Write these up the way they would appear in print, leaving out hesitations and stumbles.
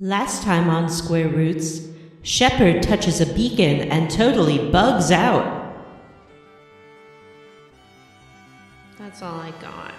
Last time on Square Roots, Shepard touches a beacon and totally bugs out. That's all I got.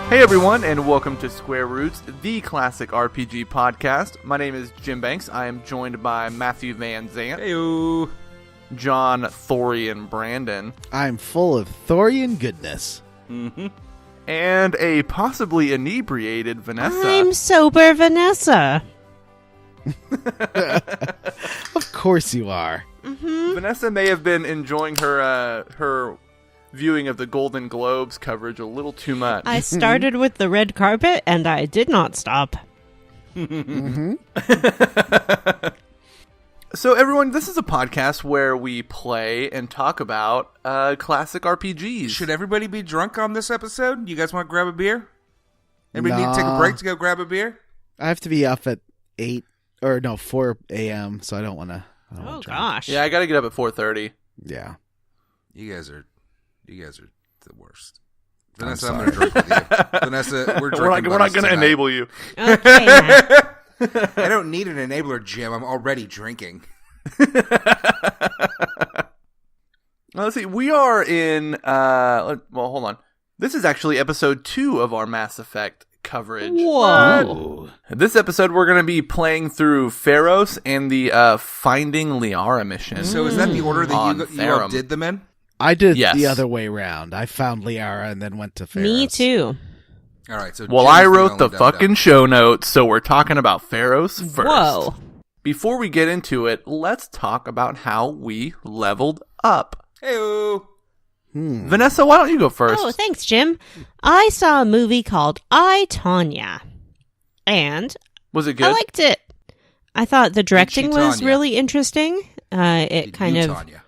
Hey everyone, and welcome to Square Roots, the classic RPG podcast. My name is Jim Banks. I am joined by Matthew Van Zant. Heyo. John, Thorian, Brandon. I'm full of Thorian goodness. Mm-hmm. And a possibly inebriated Vanessa. I'm sober Vanessa. Of course you are. Mm-hmm. Vanessa may have been enjoying her viewing of the Golden Globes coverage a little too much. I started with the red carpet and I did not stop. Mm-hmm. So everyone, this is a podcast where we play and talk about classic RPGs. Should everybody be drunk on this episode? You guys want to grab a beer? Everybody need to take a Nah. break to go grab a beer? I have to be up at 4 a.m., so I don't want to. Oh, gosh. Yeah, I gotta get up at 4:30. Yeah. You guys are the worst. Vanessa, I'm going to drink with you. Vanessa, we're drinking. We're not going to enable you. Okay, Matt. I don't need an enabler, Jim. I'm already drinking. Let's see. We are in. Well, hold on. This is actually episode 2 of our Mass Effect coverage. Whoa. This episode, we're going to be playing through Feros and the Finding Liara mission. So is that the order that On you all Therum. did them in? I did Yes. the other way around. I found Liara and then went to Feros. Me too. All right. So Well, Jim's I wrote only the dumb-dumb. fucking show notes, so we're talking about Feros first. Whoa. Before we get into it, let's talk about how we leveled up. Heyo. Vanessa, why don't you go first? Oh, thanks, Jim. I saw a movie called I, Tonya. And Was it good? I liked it. I thought the directing was Tonya? really interesting. It kind of Tanya.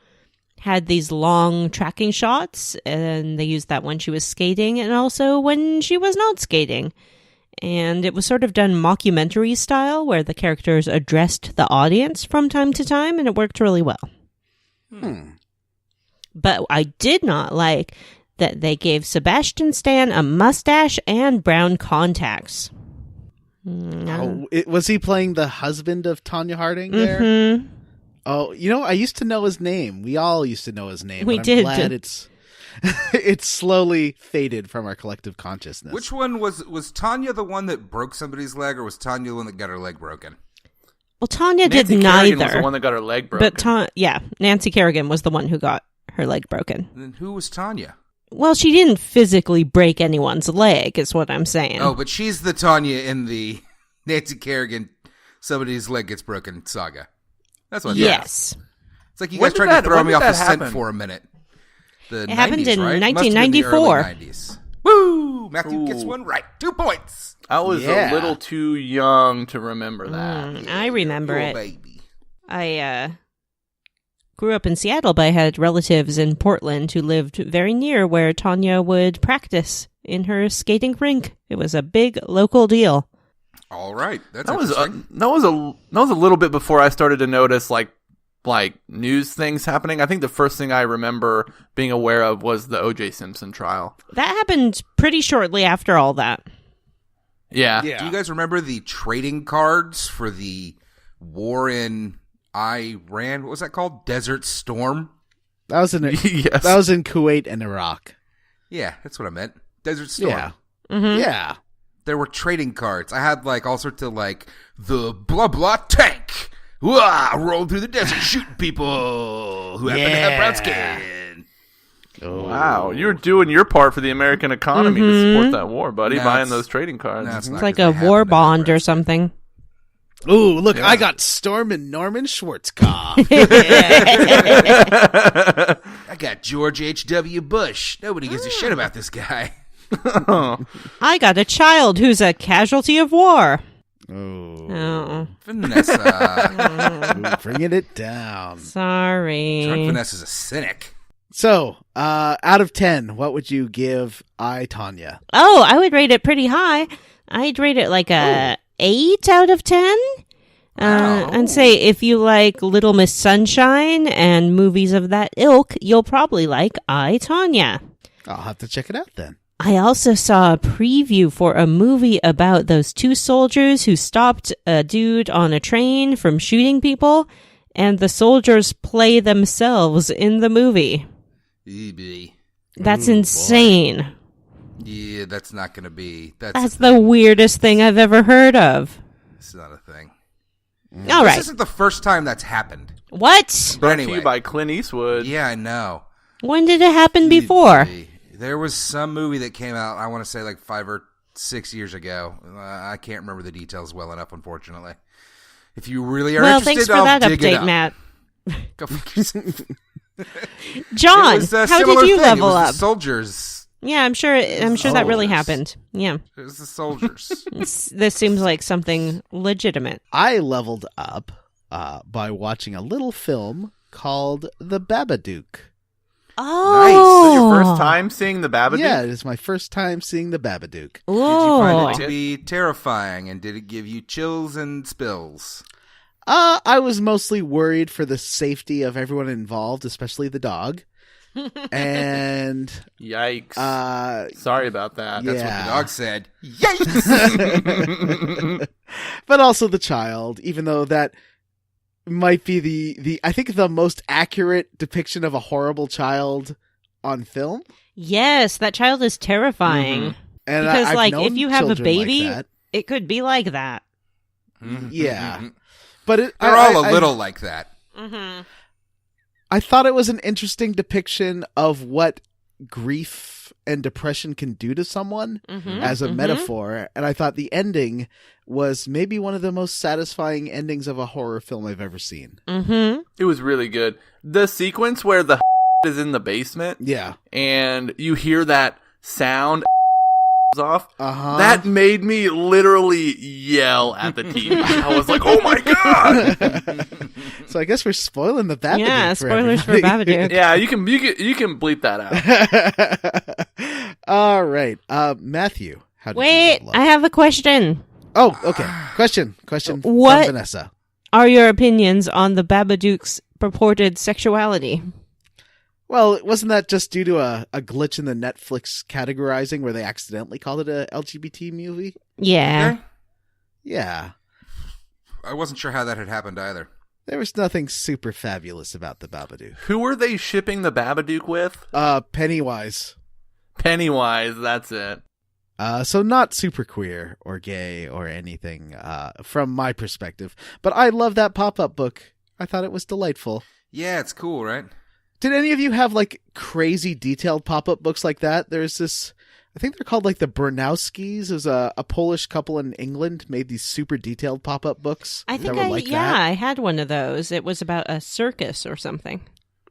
had these long tracking shots, and they used that when she was skating and also when she was not skating. And it was sort of done mockumentary style, where the characters addressed the audience from time to time, and it worked really well. But I did not like that they gave Sebastian Stan a mustache and brown contacts. Was he playing the husband of Tonya Harding there? Mhm. Oh, I used to know his name. We all used to know his name. We but did. I'm glad it's slowly faded from our collective consciousness. Which one was Tanya the one that broke somebody's leg, or was Tanya the one that got her leg broken? Well, Tanya Nancy did Kerrigan neither. was the one that got her leg broken. But Nancy Kerrigan was the one who got her leg broken. And then who was Tanya? Well, she didn't physically break anyone's leg, is what I'm saying. Oh, but she's the Tanya in the Nancy Kerrigan, somebody's leg gets broken saga. That's what. Yes. It's like you When guys did tried that- to throw when me did off the that scent happen? for a minute. It happened 90s, in right? Must have been the 1994. early 90s. Woo! Matthew gets Ooh. one right. 2 points. I was Yeah. a little too young to remember that. I remember You're a it. baby. I grew up in Seattle, but I had relatives in Portland who lived very near where Tanya would practice in her skating rink. It was a big local deal. All right. That's That was interesting. that was a little bit before I started to notice like news things happening. I think the first thing I remember being aware of was the O.J. Simpson trial. That happened pretty shortly after all that. Yeah. Do you guys remember the trading cards for the war in Iran? What was that called? Desert Storm? That was in Yes. That was in Kuwait and Iraq. Yeah, that's what I meant. Desert Storm. Yeah. Mm-hmm. Yeah. There were trading cards. I had all sorts of the blah blah tank. Wah, rolling through the desert shooting people who happen to have brown skin. Wow, you're doing your part for the American economy to support that war, buddy, No, buying it's- those trading cards. No, it's It's not, like 'cause a they happen war to have bond brown or skin. something. Ooh, look, Yeah. I got Storm and Norman Schwarzkopf. I got George H.W. Bush. Nobody gives a shit about this guy. I got a child who's a casualty of war. Oh. Vanessa. Ooh, bringing it down. Sorry. Drunk Vanessa's a cynic. So, out of 10, what would you give Tonya? Oh, I would rate it pretty high. I'd rate it like a 8 out of 10. Wow. And say if you like Little Miss Sunshine and movies of that ilk, you'll probably like Tonya. I'll have to check it out then. I also saw a preview for a movie about those two soldiers who stopped a dude on a train from shooting people, and the soldiers play themselves in the movie. That's insane. Boy. Yeah, that's not going to be... That's the weirdest thing I've ever heard of. It's not a thing. All right. This isn't the first time that's happened. What? Brought Anyway. to you by Clint Eastwood. Yeah, I know. When did it happen before? There was some movie that came out, I want to say like 5 or 6 years ago. I can't remember the details well enough, unfortunately. If you really are interested, thanks for I'll that dig it update, up. Matt. Go fuck yourself. John, It was a how similar did you thing. level It was up? the soldiers. Yeah, I'm sure that really Soldiers. happened. Yeah. It was the soldiers. This seems like something legitimate. I leveled up by watching a little film called The Babadook. Oh. Nice. Is this your first time seeing the Babadook? Yeah, it is my first time seeing The Babadook. Did you find Oh. it to be terrifying, and did it give you chills and spills? I was mostly worried for the safety of everyone involved, especially the dog. And Yikes. uh Sorry about that. That's Yeah. what the dog said. Yikes! but also the child, even though that might be the I think the most accurate depiction of a horrible child on film. Yes, that child is terrifying. And Because, I've like, known if you have a children like baby, that. it could be like that. Yeah. But They're all a little like that. Mm-hmm. I thought it was an interesting depiction of what grief and depression can do to someone Mm-hmm. as a metaphor, and I thought the ending was maybe one of the most satisfying endings of a horror film I've ever seen. Mm-hmm. It was really good. The sequence where the is in the basement Yeah. and you hear that sound off, Uh-huh. that made me literally yell at the TV. I was like, oh my god! So I guess we're spoiling the Babadook. Yeah, for spoilers for everybody. Babadook. Yeah, you can bleep that out. All right. Matthew, how did you Wait, level up? I have a question. Oh, okay. Question What- from Vanessa. Are your opinions on the Babadook's purported sexuality? Well, wasn't that just due to a glitch in the Netflix categorizing where they accidentally called it a LGBT movie? Yeah. Okay. Yeah. I wasn't sure how that had happened either. There was nothing super fabulous about the Babadook. Who were they shipping the Babadook with? Pennywise. Pennywise, that's it. So not super queer or gay or anything, from my perspective. But I love that pop-up book. I thought it was delightful. Yeah, it's cool, right? Did any of you have, like, crazy detailed pop-up books like that? There's this, I think they're called, like, the Bernowskis. There's a Polish couple in England made these super detailed pop-up books. I think that were like that. I had one of those. It was about a circus or something.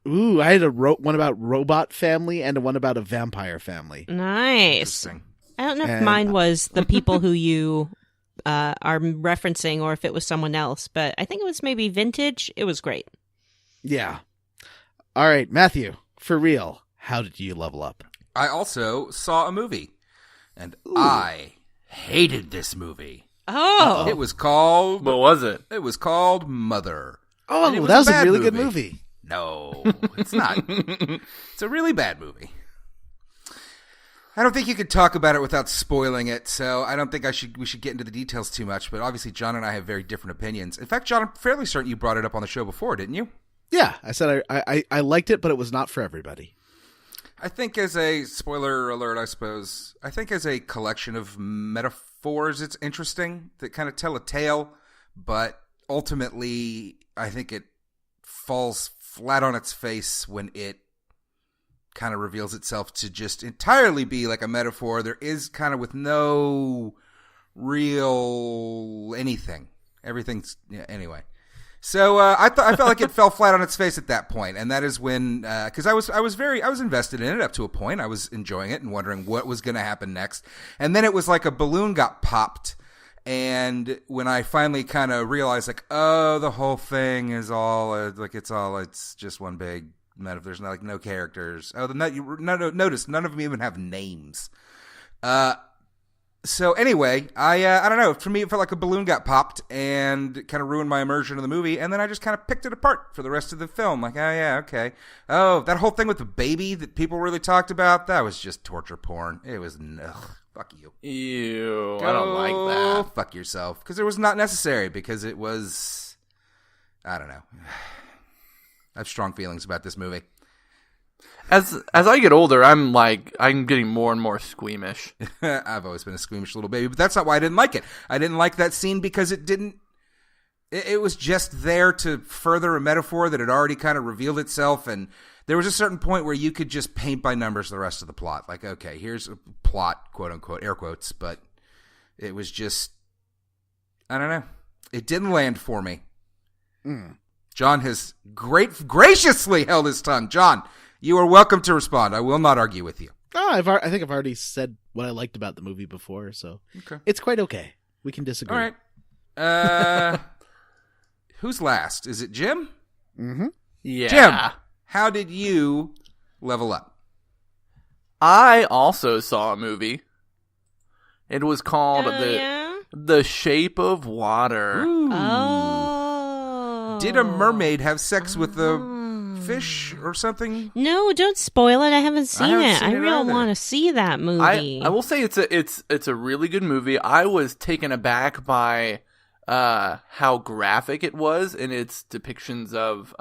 Ooh, I had one about robot family and one about a vampire family. Nice. Interesting. I don't know if And- mine was the people who you are referencing or if it was someone else, but I think it was maybe vintage. It was great. Yeah. All right, Matthew, for real, how did you level up? I also saw a movie, and I hated this movie. Oh. It was called. What was it? It was called Mother. Oh, And it that was a bad really good movie. No, it's not. It's a really bad movie. I don't think you could talk about it without spoiling it, so I don't think we should get into the details too much, but obviously John and I have very different opinions. In fact, John, I'm fairly certain you brought it up on the show before, didn't you? Yeah, I said I liked it, but it was not for everybody. I think as a, spoiler alert, I suppose, I think as a collection of metaphors, it's interesting that kind of tell a tale, but ultimately, I think it falls flat on its face when it kind of reveals itself to just entirely be like a metaphor. There is kind of with no real anything. Everything's, yeah, anyway. So I felt like it fell flat on its face at that point, and that is when because I was invested in it up to a point. I was enjoying it and wondering what was going to happen next, and then it was like a balloon got popped, And when I finally kind of realized, like, oh, the whole thing is all it's just one big metaphor. There's no characters. Oh, notice none of them even have names. So anyway, I don't know. For me, it felt like a balloon got popped and kind of ruined my immersion in the movie. And then I just kind of picked it apart for the rest of the film. Like, oh yeah, okay. Oh, that whole thing with the baby that people really talked about, that was just torture porn. It was fuck you. Ew, I don't like that. Fuck yourself. Because it was not necessary. Because it was, I don't know. I have strong feelings about this movie. As I get older, I'm getting more and more squeamish. I've always been a squeamish little baby, but that's not why I didn't like it. I didn't like that scene because it didn't. It was just there to further a metaphor that had already kind of revealed itself, and there was a certain point where you could just paint by numbers the rest of the plot. Like, okay, here's a plot, quote unquote, air quotes, but it was just, I don't know. It didn't land for me. John has graciously held his tongue. John, you are welcome to respond. I will not argue with you. Oh, I think I've already said what I liked about the movie before, so It's quite okay. We can disagree. All right. Who's last? Is it Jim? Mm-hmm. Yeah. Jim, how did you level up? I also saw a movie. It was called yeah? The Shape of Water. Ooh. Oh. Did a mermaid have sex with a fish or something? No, don't spoil it. I haven't seen it. I seen it really either. want to see that movie. I will say it's a really good movie. I was taken aback by how graphic it was in its depictions of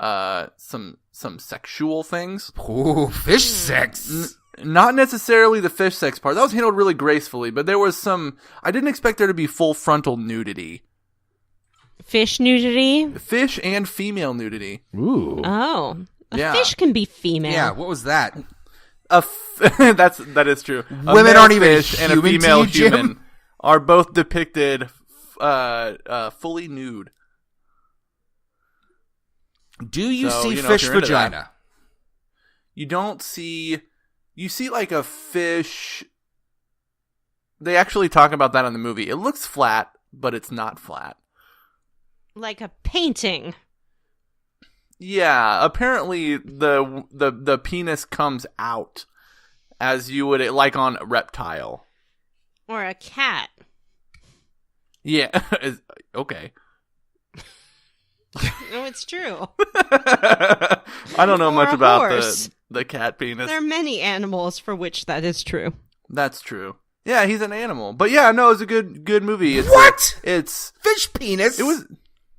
some sexual things. Ooh, fish sex. Not necessarily the fish sex part. That was handled really gracefully, but there was some. I didn't expect there to be full frontal nudity. Fish nudity? Fish and female nudity. Ooh. Oh. A Yeah. fish can be female. Yeah, what was that? That is true. Women male aren't even fish and a human to female you, Jim? human are both depicted fully nude. Do you So, see if fish you're into that. vagina? You don't see. You see like a fish. They actually talk about that in the movie. It looks flat, but it's not flat. Like a painting. Yeah, apparently the penis comes out as you would like on a reptile. Or a cat. Yeah, okay. No, it's true. I don't know Or much a about horse. the cat penis. There are many animals for which that is true. That's true. Yeah, he's an animal. But yeah, no, it's a good movie. It's What? It's Fish penis? it was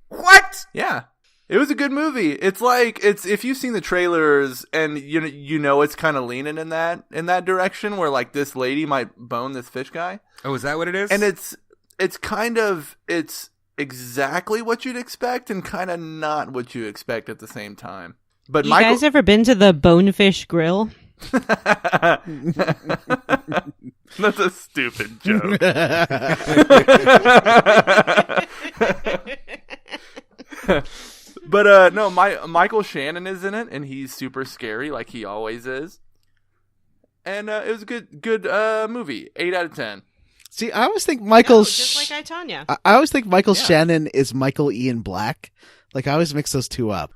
What? yeah. It was a good movie. It's like if you've seen the trailers and you know it's kind of leaning in that direction where like this lady might bone this fish guy. Oh, is that what it is? And it's exactly what you'd expect and kind of not what you expect at the same time. But You guys ever been to the Bonefish Grill? That's a stupid joke. But no, Michael Shannon is in it, and he's super scary, like he always is. And it was a good movie. 8 out of 10. See, I always think Michael. Just like I, Tonya. I always think Michael Shannon is Michael Ian Black. Like I always mix those two up.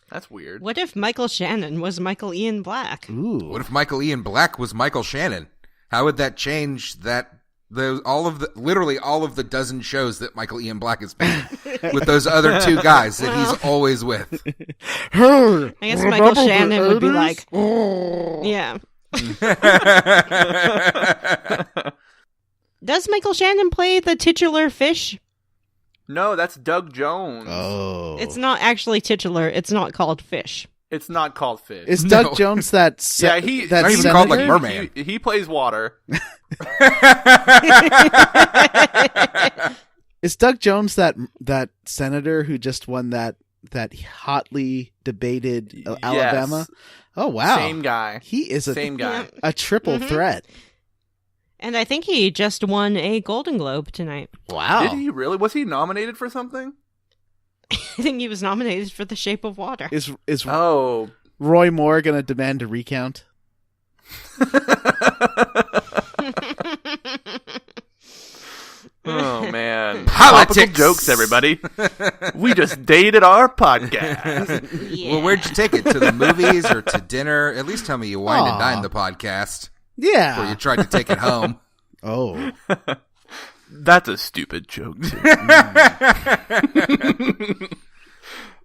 That's weird. What if Michael Shannon was Michael Ian Black? Ooh. What if Michael Ian Black was Michael Shannon? How would that change literally all of the dozen shows that Michael Ian Black has been with those other two guys that he's always with? I guess Michael Shannon would be like, yeah. Does Michael Shannon play the titular fish? No, that's Doug Jones. Oh. It's not actually titular. It's not called fish. It's not called fish. Is No. Doug Jones that Yeah, he- that not even senator? called, like, merman. He plays water. Is Doug Jones that senator who just won that hotly debated Alabama? Oh wow. Same guy. He is Same guy. a triple threat. And I think he just won a Golden Globe tonight. Wow. Did he really? Was he nominated for something? I think he was nominated for The Shape of Water. Is Oh. Roy Moore going to demand a recount? Oh, man. Politics. Topical jokes, everybody. We just dated our podcast. Yeah. Well, where'd you take it? To the movies or to dinner? At least tell me you wined and dined the podcast. Yeah. Or you tried to take it home. Oh. That's a stupid joke, too.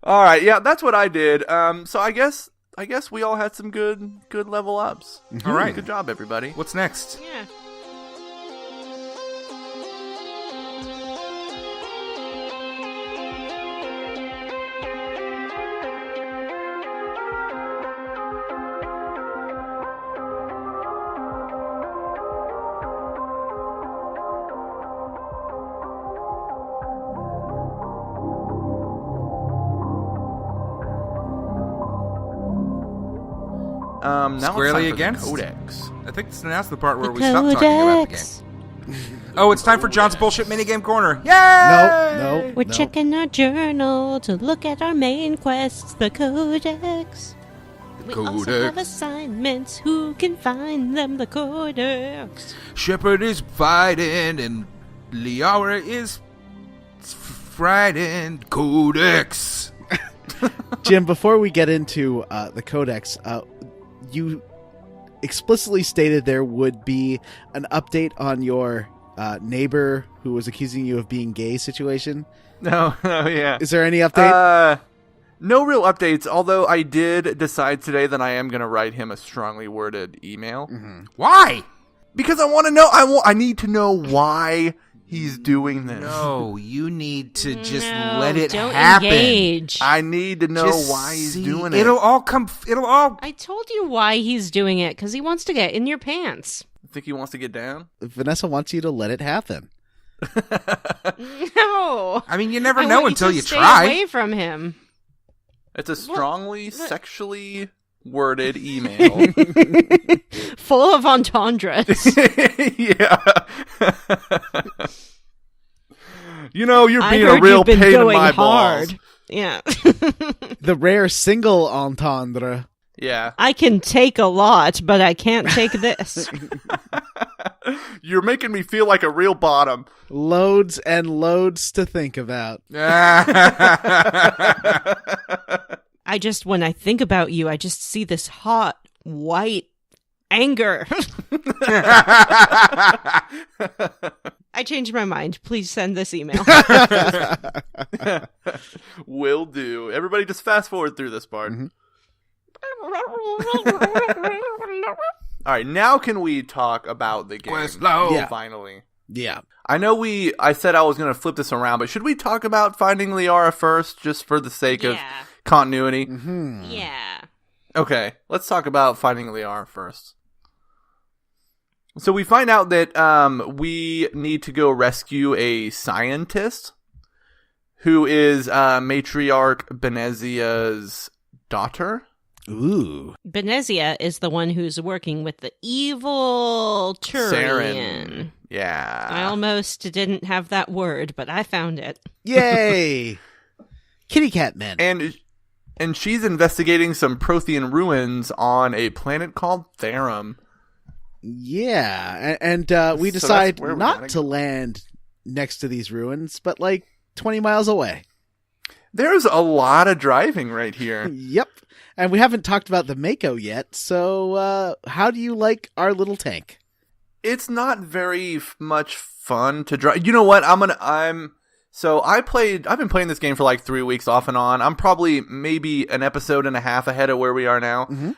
All right, yeah, that's what I did. So I guess we all had some good level ups. All right. Good job, everybody. What's next? Yeah. Now Squarely it's time against? for the Codex. I think now's the part where we stop talking about the game. Oh, it's time for John's bullshit minigame corner. Yay! No. We're checking our journal to look at our main quests, the Codex. We also have assignments. Who can find them? The Codex. Shepard is fighting and Liara is frightened. Codex. Jim, before we get into the Codex, you explicitly stated there would be an update on your neighbor who was accusing you of being gay situation. No, yeah. Is there any update? No real updates, although I did decide today that I am going to write him a strongly worded email. Mm-hmm. Why? Because I want to know, I need to know why he's doing this. No, you need to just No, let it don't happen. engage. I need to know Just why he's see, doing it. It'll all I told you why he's doing it, because he wants to get in your pants. I think he wants to get down. Vanessa wants you to let it happen. No. I mean, you never I know want until to you stay try. away from him. It's a strongly sexually worded email. Full of entendres. Yeah. You know, you're I being heard a real you've been pain in going my hard. balls. Yeah. The rare single entendre. Yeah. I can take a lot, but I can't take this. You're making me feel like a real bottom. Loads and loads to think about. When I think about you, I just see this hot, white anger. I changed my mind. Please send this email. Will do. Everybody just fast forward through this part. Mm-hmm. All right, now can we talk about the game? Quest load. Yeah. Finally. Yeah. I know I said I was going to flip this around, but should we talk about finding Liara first, just for the sake of continuity? Mm-hmm. Yeah. Okay, let's talk about finding Liara first. So we find out that we need to go rescue a scientist who is Matriarch Benezia's daughter. Ooh. Benezia is the one who's working with the evil Turian. Saren. Yeah. I almost didn't have that word, but I found it. Yay! Kitty cat men. And she's investigating some Prothean ruins on a planet called Therum. Yeah, and we So decide that's where we not gotta to go. land next to these ruins, but like 20 miles away. There's a lot of driving right here. Yep. And we haven't talked about the Mako yet, so how do you like our little tank? It's not very much fun to drive. You know what? I've been playing this game for like 3 weeks off and on. I'm probably maybe an episode and a half ahead of where we are now. Mm-hmm.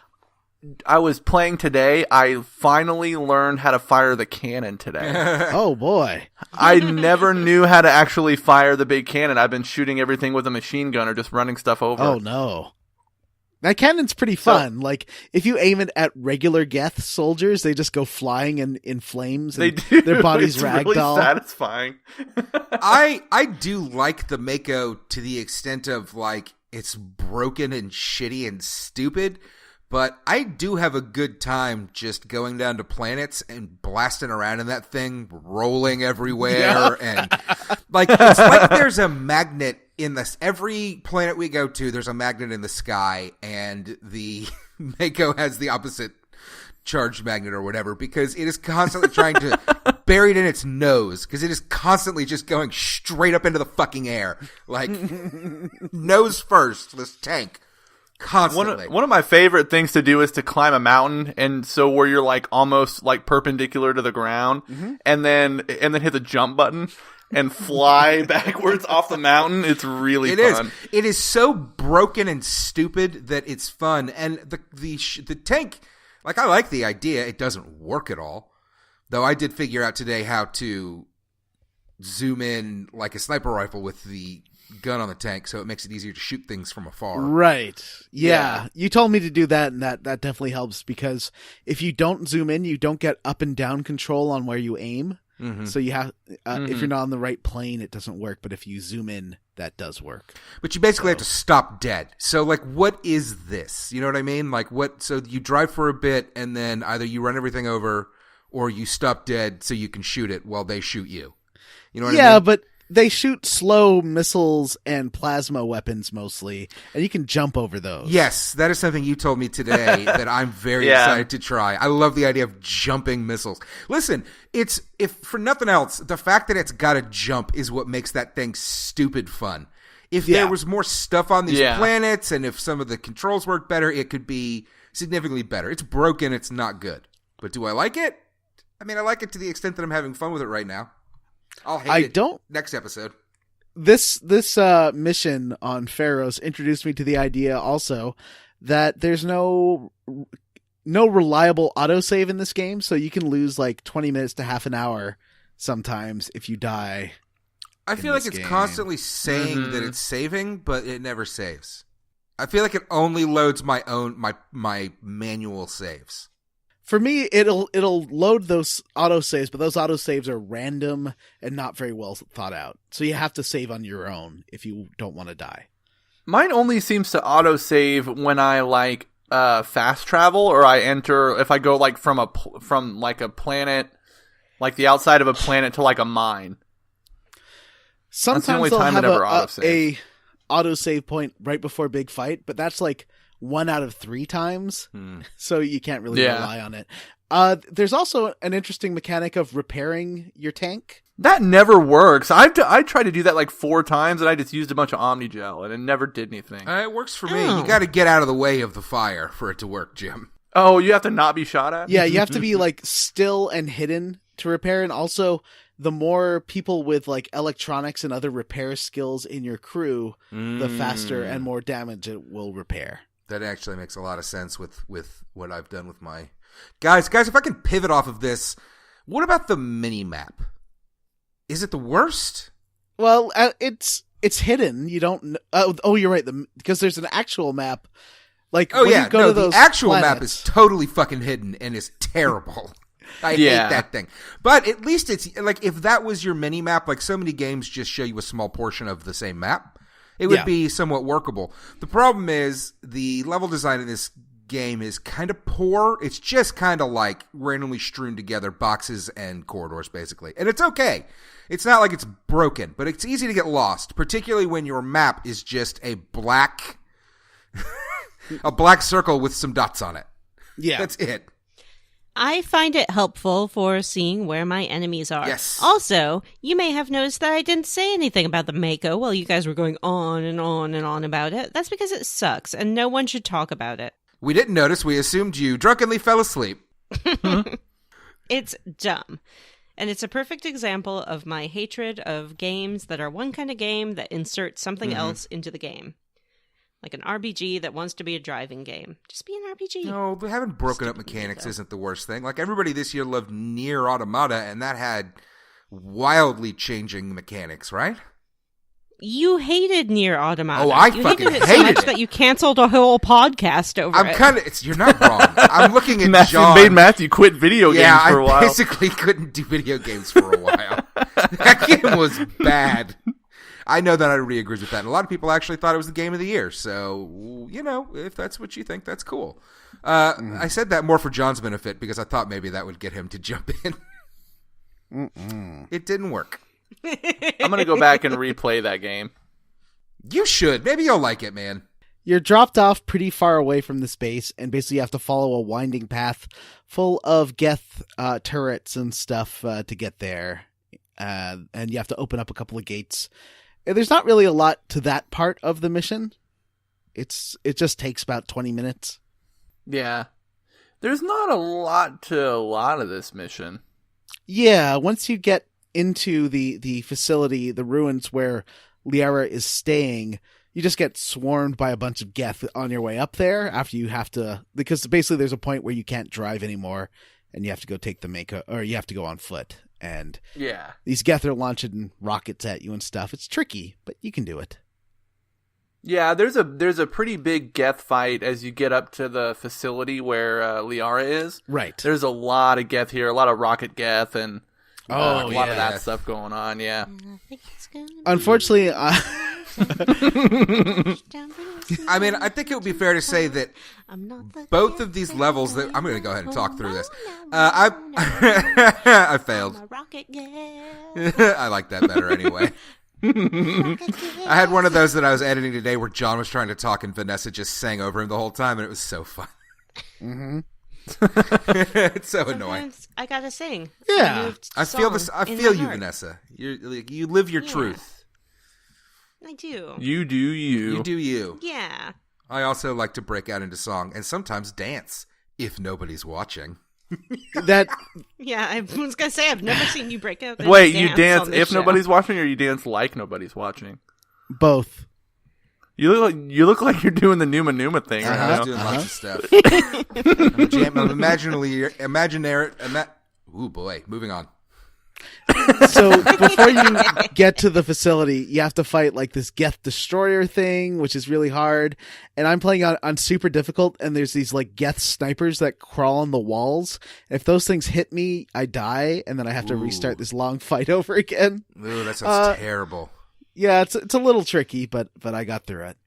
I was playing today. I finally learned how to fire the cannon today. Oh boy. I never knew how to actually fire the big cannon. I've been shooting everything with a machine gun or just running stuff over. Oh no. That cannon's pretty fun. Like, if you aim it at regular Geth soldiers, they just go flying in flames. And They do. Their bodies It's really ragdoll. satisfying. I do like the Mako to the extent of like it's broken and shitty and stupid, but I do have a good time just going down to planets and blasting around in that thing, rolling everywhere, and like it's like there's a magnet in this. Every planet we go to, there's a magnet in the sky, and the Mako has the opposite charged magnet or whatever, because it is constantly trying to bury it in its nose, because it is constantly just going straight up into the fucking air. Like, nose first, this tank. Constantly. One of my favorite things to do is to climb a mountain, and so where you're like almost like perpendicular to the ground, and then hit the jump button and fly backwards off the mountain. It's really fun. It is so broken and stupid that it's fun. And the tank, like, I like the idea. It doesn't work at all. Though I did figure out today how to zoom in like a sniper rifle with the gun on the tank, so it makes it easier to shoot things from afar. Right. Yeah. You told me to do that, and that definitely helps, because if you don't zoom in, you don't get up and down control on where you aim. So you have, if you're not on the right plane, it doesn't work. But if you zoom in, that does work. But you basically have to stop dead. So, like, what is this? You know what I mean? Like, what? So you drive for a bit, and then either you run everything over, or you stop dead so you can shoot it while they shoot you. You know what I mean? Yeah, but they shoot slow missiles and plasma weapons mostly, and you can jump over those. Yes, that is something you told me today that I'm very excited to try. I love the idea of jumping missiles. Listen, if for nothing else, the fact that it's got to jump is what makes that thing stupid fun. If there was more stuff on these planets, and if some of the controls worked better, it could be significantly better. It's broken, it's not good. But do I like it? I mean, I like it to the extent that I'm having fun with it right now. I'll hate it next episode. This mission on Feros introduced me to the idea also that there's no reliable autosave in this game, so you can lose like 20 minutes to half an hour sometimes if you die. I feel like it's constantly saying that it's saving, but it never saves. I feel like it only loads my manual saves. For me, it'll load those autosaves, but those autosaves are random and not very well thought out. So you have to save on your own if you don't want to die. Mine only seems to autosave when I like fast travel, or I enter if I go like from like a planet, like the outside of a planet to like a mine. Sometimes that's the only they'll time have it ever a autosave point right before big fight, but that's like 1 out of 3 times, so you can't really rely on it. There's also an interesting mechanic of repairing your tank. That never works. I tried to do that like 4 times, and I just used a bunch of OmniGel, and it never did anything. It works for me. You got to get out of the way of the fire for it to work, Jim. Oh, you have to not be shot at? Yeah, you have to be like still and hidden to repair, and also the more people with like electronics and other repair skills in your crew, the faster and more damage it will repair. That actually makes a lot of sense with what I've done with my guys. If I can pivot off of this, what about the mini map? Is it the worst? Well, it's hidden. You don't. You're right. Because there's an actual map. Like, the actual map is totally fucking hidden and is terrible. I hate that thing. But at least it's like, if that was your mini map, like so many games just show you a small portion of the same map. It would be somewhat workable. The problem is the level design in this game is kind of poor. It's just kind of like randomly strewn together boxes and corridors, basically. And it's okay. It's not like it's broken, but it's easy to get lost, particularly when your map is just a black circle with some dots on it. Yeah. That's it. I find it helpful for seeing where my enemies are. Yes. Also, you may have noticed that I didn't say anything about the Mako while you guys were going on and on and on about it. That's because it sucks, and no one should talk about it. We didn't notice. We assumed you drunkenly fell asleep. It's dumb. And it's a perfect example of my hatred of games that are one kind of game that inserts something else into the game. Like an RPG that wants to be a driving game. Just be an RPG. No, but having broken up mechanics isn't the worst thing. Like, everybody this year loved Nier Automata, and that had wildly changing mechanics, right? You hated Nier Automata. Oh, I fucking hated it so much that you canceled a whole podcast over it. You're not wrong. I'm looking at John. Made Matthew quit video games for a while. I basically couldn't do video games for a while. That game was bad. I know that everybody agrees with that. And a lot of people actually thought it was the game of the year. So, if that's what you think, that's cool. I said that more for John's benefit because I thought maybe that would get him to jump in. It didn't work. I'm going to go back and replay that game. You should. Maybe you'll like it, man. You're dropped off pretty far away from this base, and basically you have to follow a winding path full of Geth turrets and stuff to get there. And you have to open up a couple of gates. And there's not really a lot to that part of the mission. It just takes about 20 minutes. Yeah. There's not a lot to a lot of this mission. Yeah, once you get into the facility, the ruins where Liara is staying, you just get swarmed by a bunch of Geth on your way up there after you have to, because basically there's a point where you can't drive anymore and you have to go take the Mako, or you have to go on foot. And Yeah. these Geth are launching rockets at you and stuff. It's tricky, but you can do it. Yeah, there's a pretty big Geth fight as you get up to the facility where Liara is. Right. There's a lot of Geth here, a lot of rocket Geth, and a lot of yeah. that stuff going on, yeah. Unfortunately, I mean, I think it would be fair to say that both of these levels that I'm going to go ahead and talk through this. I failed. I like that better anyway. I had one of those that I was editing today where John was trying to talk and Vanessa just sang over him the whole time, and it was so fun. mm-hmm. It's so annoying. I gotta sing. Yeah. I feel this. I feel you, Vanessa. You live your truth. I do. You do you. You do you. Yeah. I also like to break out into song and sometimes dance if nobody's watching. That Yeah, I was gonna say I've never seen you break out. And Wait, you dance on this if show. nobody's watching, or you dance like nobody's watching? both. You look like you're doing the Numa Numa thing right I now. was doing lots of stuff. I'm imaginary. Ooh boy, moving on. So before you get to the facility, you have to fight like this Geth destroyer thing, which is really hard. And I'm playing on super difficult, and there's these like Geth snipers that crawl on the walls. If those things hit me, I die, and then I have to restart this long fight over again. Ooh, that sounds terrible. Yeah, it's a little tricky, but I got through it.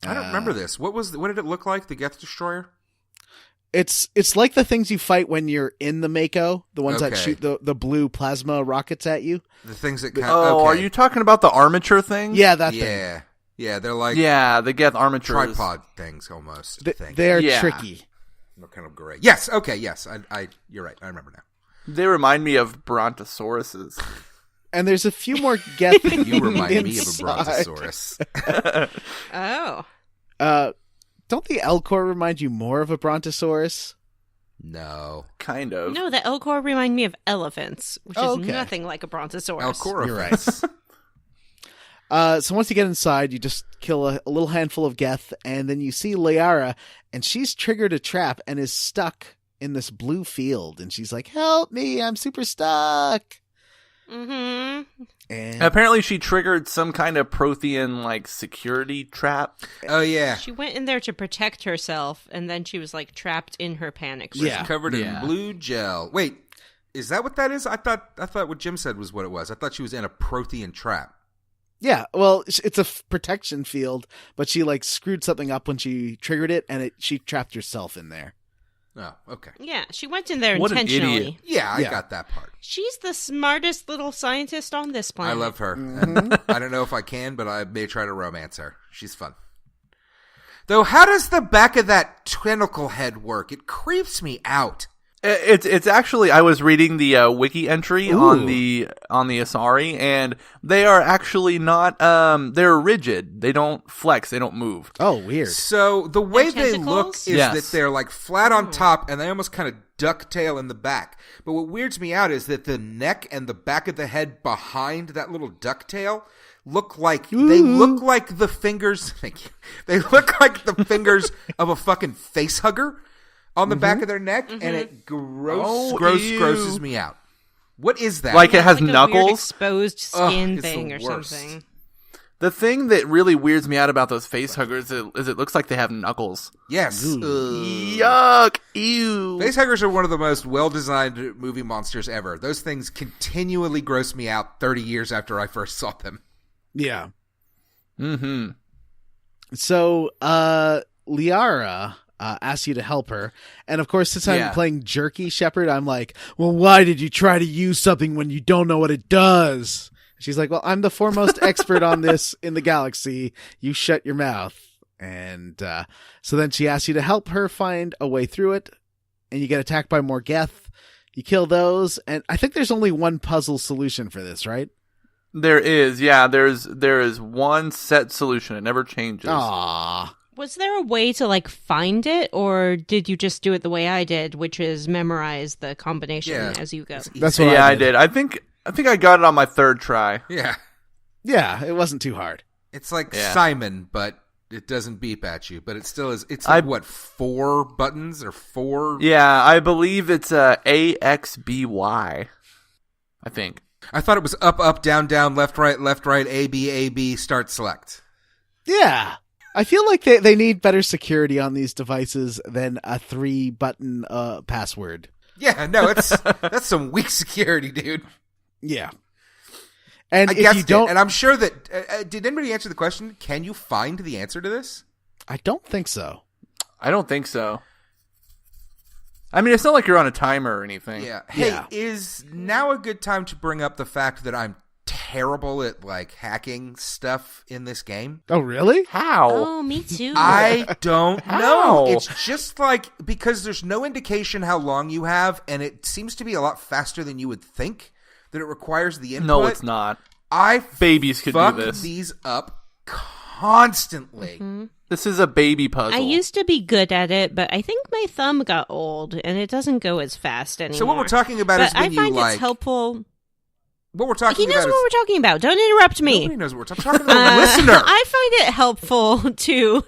I don't remember this. What did it look like? The Geth destroyer? It's like the things you fight when you're in the Mako, the ones that Okay. shoot the blue plasma rockets at you. The things that kind Oh, okay. are you talking about the armature thing? Yeah, that thing. Yeah. Yeah, they're like Yeah, the Geth armatures. tripod things almost. I think. They're Yeah. tricky. They're kind of gray. Yes, okay, yes. I you're right. I remember now. They remind me of Brontosauruses. And there's a few more Geth. You remind me of a inside. brontosaurus. Oh. Don't the Elcor remind you more of a Brontosaurus? No. Kind of. No, the Elcor remind me of elephants, which is Okay. nothing like a brontosaurus. Alcora. You're right. So once you get inside, you just kill a little handful of Geth, and then you see Liara, and she's triggered a trap and is stuck in this blue field. And she's like, "Help me, I'm super stuck." Mm-hmm. And Apparently she triggered some kind of Prothean, like, security trap. Oh yeah. She went in there to protect herself, and then she was like trapped in her panic room. Yeah. Covered Yeah. in blue gel. Wait, is that what that is? I thought what Jim said was what it was. I thought she was in a Prothean trap. yeah, well, it's a protection field, but she like screwed something up when she triggered it, and she trapped herself in there. Oh, okay. Yeah, she went in there What an intentionally. idiot. Yeah, I Yeah. got that part. She's the smartest little scientist on this I planet. love her. Mm-hmm. And I don't know if I can, but I may try to romance her. She's fun. Though, how does the back of that tentacle head work? It creeps me out. It's actually, I was reading the wiki entry on the Asari, and they are actually not they're rigid. They don't flex. They don't move. Oh, weird. So the way They're they look tentacles? is Yes. that they're like flat on top and they almost kind of ducktail in the back. But what weirds me out is that the neck and the back of the head behind that little ducktail look like they look like the fingers. Thank you. They look like the fingers of a fucking face hugger on the back of their neck, and it Oh, ew. grosses me out. What is that? Like it has like a weird knuckles. exposed Ugh, skin it's the thing or worst. something. The thing that really weirds me out about those face huggers is it looks like they have knuckles. Yes. Yuck! Ew! Facehuggers are one of the most well-designed movie monsters ever. Those things continually gross me out 30 years after I first saw them. Yeah. Mm-hmm. So, Liara asks you to help her. And of course, since I'm Yeah. playing Jerky Shepherd, I'm like, well, why did you try to use something when you don't know what it does? She's like, well, I'm the foremost expert on this in the galaxy. You shut your mouth. And so then she asks you to help her find a way through it, and you get attacked by more Geth. You kill those, and I think there's only one puzzle solution for this, right? There is, yeah. There is one set solution. It never changes. Aww. Was there a way to, like, find it, or did you just do it the way I did, which is memorize the combination as you go? That's what I did. I think I got it on my third try. Yeah. Yeah, it wasn't too hard. It's like Simon, but it doesn't beep at you. But it still is. It's like, what, 4 buttons or 4? Yeah, I believe it's AXBY. I think. I thought it was up, up, down, down, left, right, A, B, start, select. Yeah. I feel like they need better security on these devices than a 3-button password. Yeah, no, that's some weak security, dude. Yeah. And I if guessed you don't, and I'm sure that did anybody answer the question? Can you find the answer to this? I don't think so. I don't think so. I mean, it's not like you're on a timer or anything. Yeah. Hey, Yeah. is now a good time to bring up the fact that I'm terrible at like hacking stuff in this game? Oh, really? How? Oh, me too. I don't How? know. It's just like because there's no indication how long you have, and it seems to be a lot faster than you would think. That it requires the input. No, it's not. Babies could fuck do this. these up constantly. Mm-hmm. This is a baby puzzle. I used to be good at it, but I think my thumb got old, and it doesn't go as fast anymore. So what we're talking about but is when I find you like it's helpful. what we're talking He knows about. what we're talking about. Don't interrupt me. Nobody knows what we're talking about. I'm talking to the listener. I find it helpful to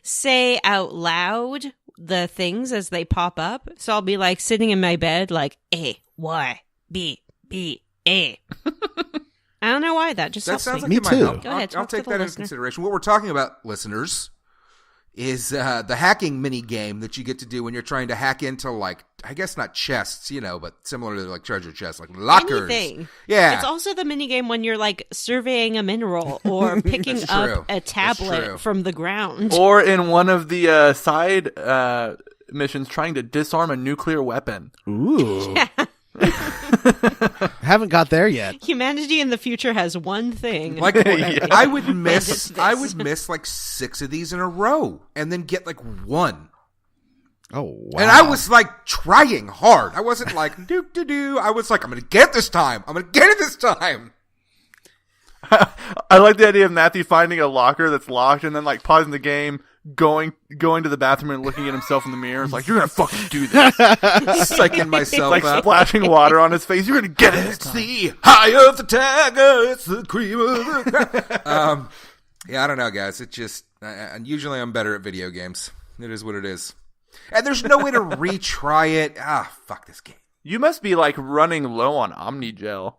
say out loud the things as they pop up. So I'll be like sitting in my bed, like A, Y, B, B, A. I don't know why that just That helps sounds me. like Me it might too. help. Go ahead, I'll talk to take the that into listener. consideration. What we're talking about, listeners, is the hacking mini game that you get to do when you're trying to hack into, like, I guess not chests, but similar to like treasure chests, like lockers. Anything. Yeah. It's also the minigame when you're like surveying a mineral or picking That's true. up a That's tablet true. from the ground. Or in one of the side missions, trying to disarm a nuclear weapon. Ooh. Haven't got there yet. Humanity in the future has one thing. Like Yeah. I would And miss it's this. I would miss like 6 of these in a row and then get like 1. Oh, wow. And I was like trying hard. I wasn't like do. I was like, I'm gonna get it this time. I'm gonna get it this time. I like the idea of Matthew finding a locker that's locked and then like pausing the game, going to the bathroom and looking at himself in the mirror. It's like, you're gonna fucking do this. Psyching myself Like up. splashing water on his face. You're gonna get it. It's the high of the tiger. It's the cream of the crop. Yeah, I don't know, guys. It just usually I'm better at video games. It is what it is. And there's no way to retry it. Fuck this game. You must be like running low on OmniGel.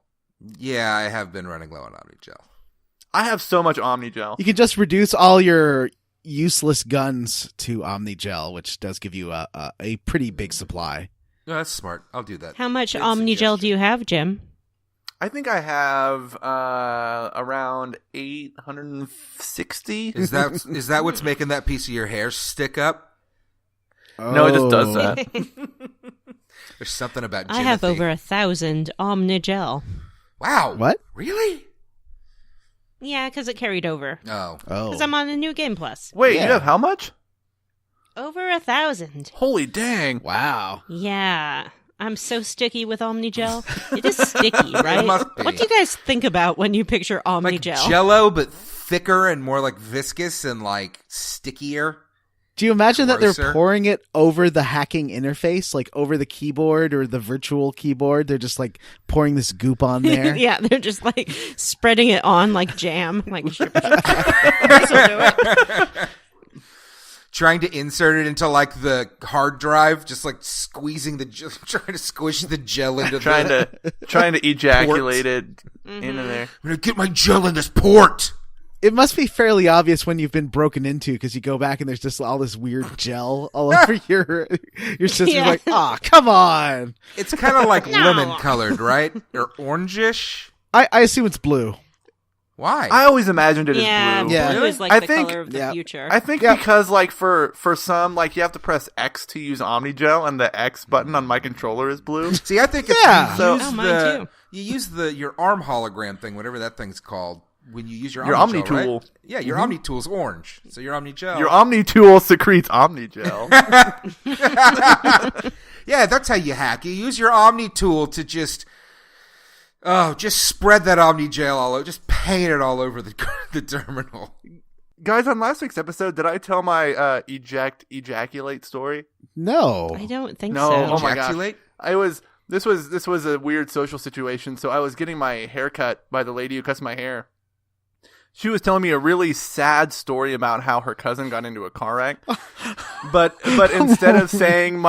Yeah, I have been running low on OmniGel. I have so much OmniGel. You can just reduce all your useless guns to OmniGel, which does give you a pretty big supply. No, that's smart. I'll do that. How much Good OmniGel suggestion. do you have, Jim? I think I have around 860. Is that what's making that piece of your hair stick up? No, it just does Oh. that. There's something about I have Jimothy. over 1,000 OmniGel. Wow. What? Really? Yeah, because it carried over. Oh. Because Oh. I'm on a new Game Plus. Wait, Yeah. you have how much? Over 1,000. Holy dang. Wow. Yeah. I'm so sticky with OmniGel. It is sticky, right? must be. What do you guys think about when you picture Like OmniGel? Jello, but thicker and more like viscous and like stickier. Do you imagine that they're Grosser. pouring it over the hacking interface, like over the keyboard or the virtual keyboard? They're just like pouring this goop on there. Yeah, they're just like spreading it on like jam. Like, this'll do it. Trying to insert it into like the hard drive, just like squeezing trying to squish the gel into trying to ejaculate it into there. I'm gonna get my gel in this port. It must be fairly obvious when you've been broken into because you go back and there's just all this weird gel all over your system. Yeah. Like, come on. It's kind of like No. lemon colored, right? Or orangish. I assume it's blue. Why? I always imagined it Yeah, as blue. Yeah. blue is like I the think- color of the yeah. future. I think Yeah. because like for some like you have to press X to use OmniGel and the X button on my controller is blue. See, I think if Yeah. you So- use Oh, mine too. your arm hologram thing, whatever that thing's called, when you use your Your OmniGel, OmniTool. right? Yeah, your OmniTool's orange. So your OmniGel. Your OmniTool secretes OmniGel. Yeah, that's how you hack. You use your OmniTool to just spread that OmniGel all over. Just paint it all over the terminal. Guys, on last week's episode, did I tell my ejaculate story? No. I don't think No. so. Oh my gosh. Ejaculate? This was a weird social situation. So I was getting my hair cut by the lady who cuts my hair. She was telling me a really sad story about how her cousin got into a car wreck. but instead of saying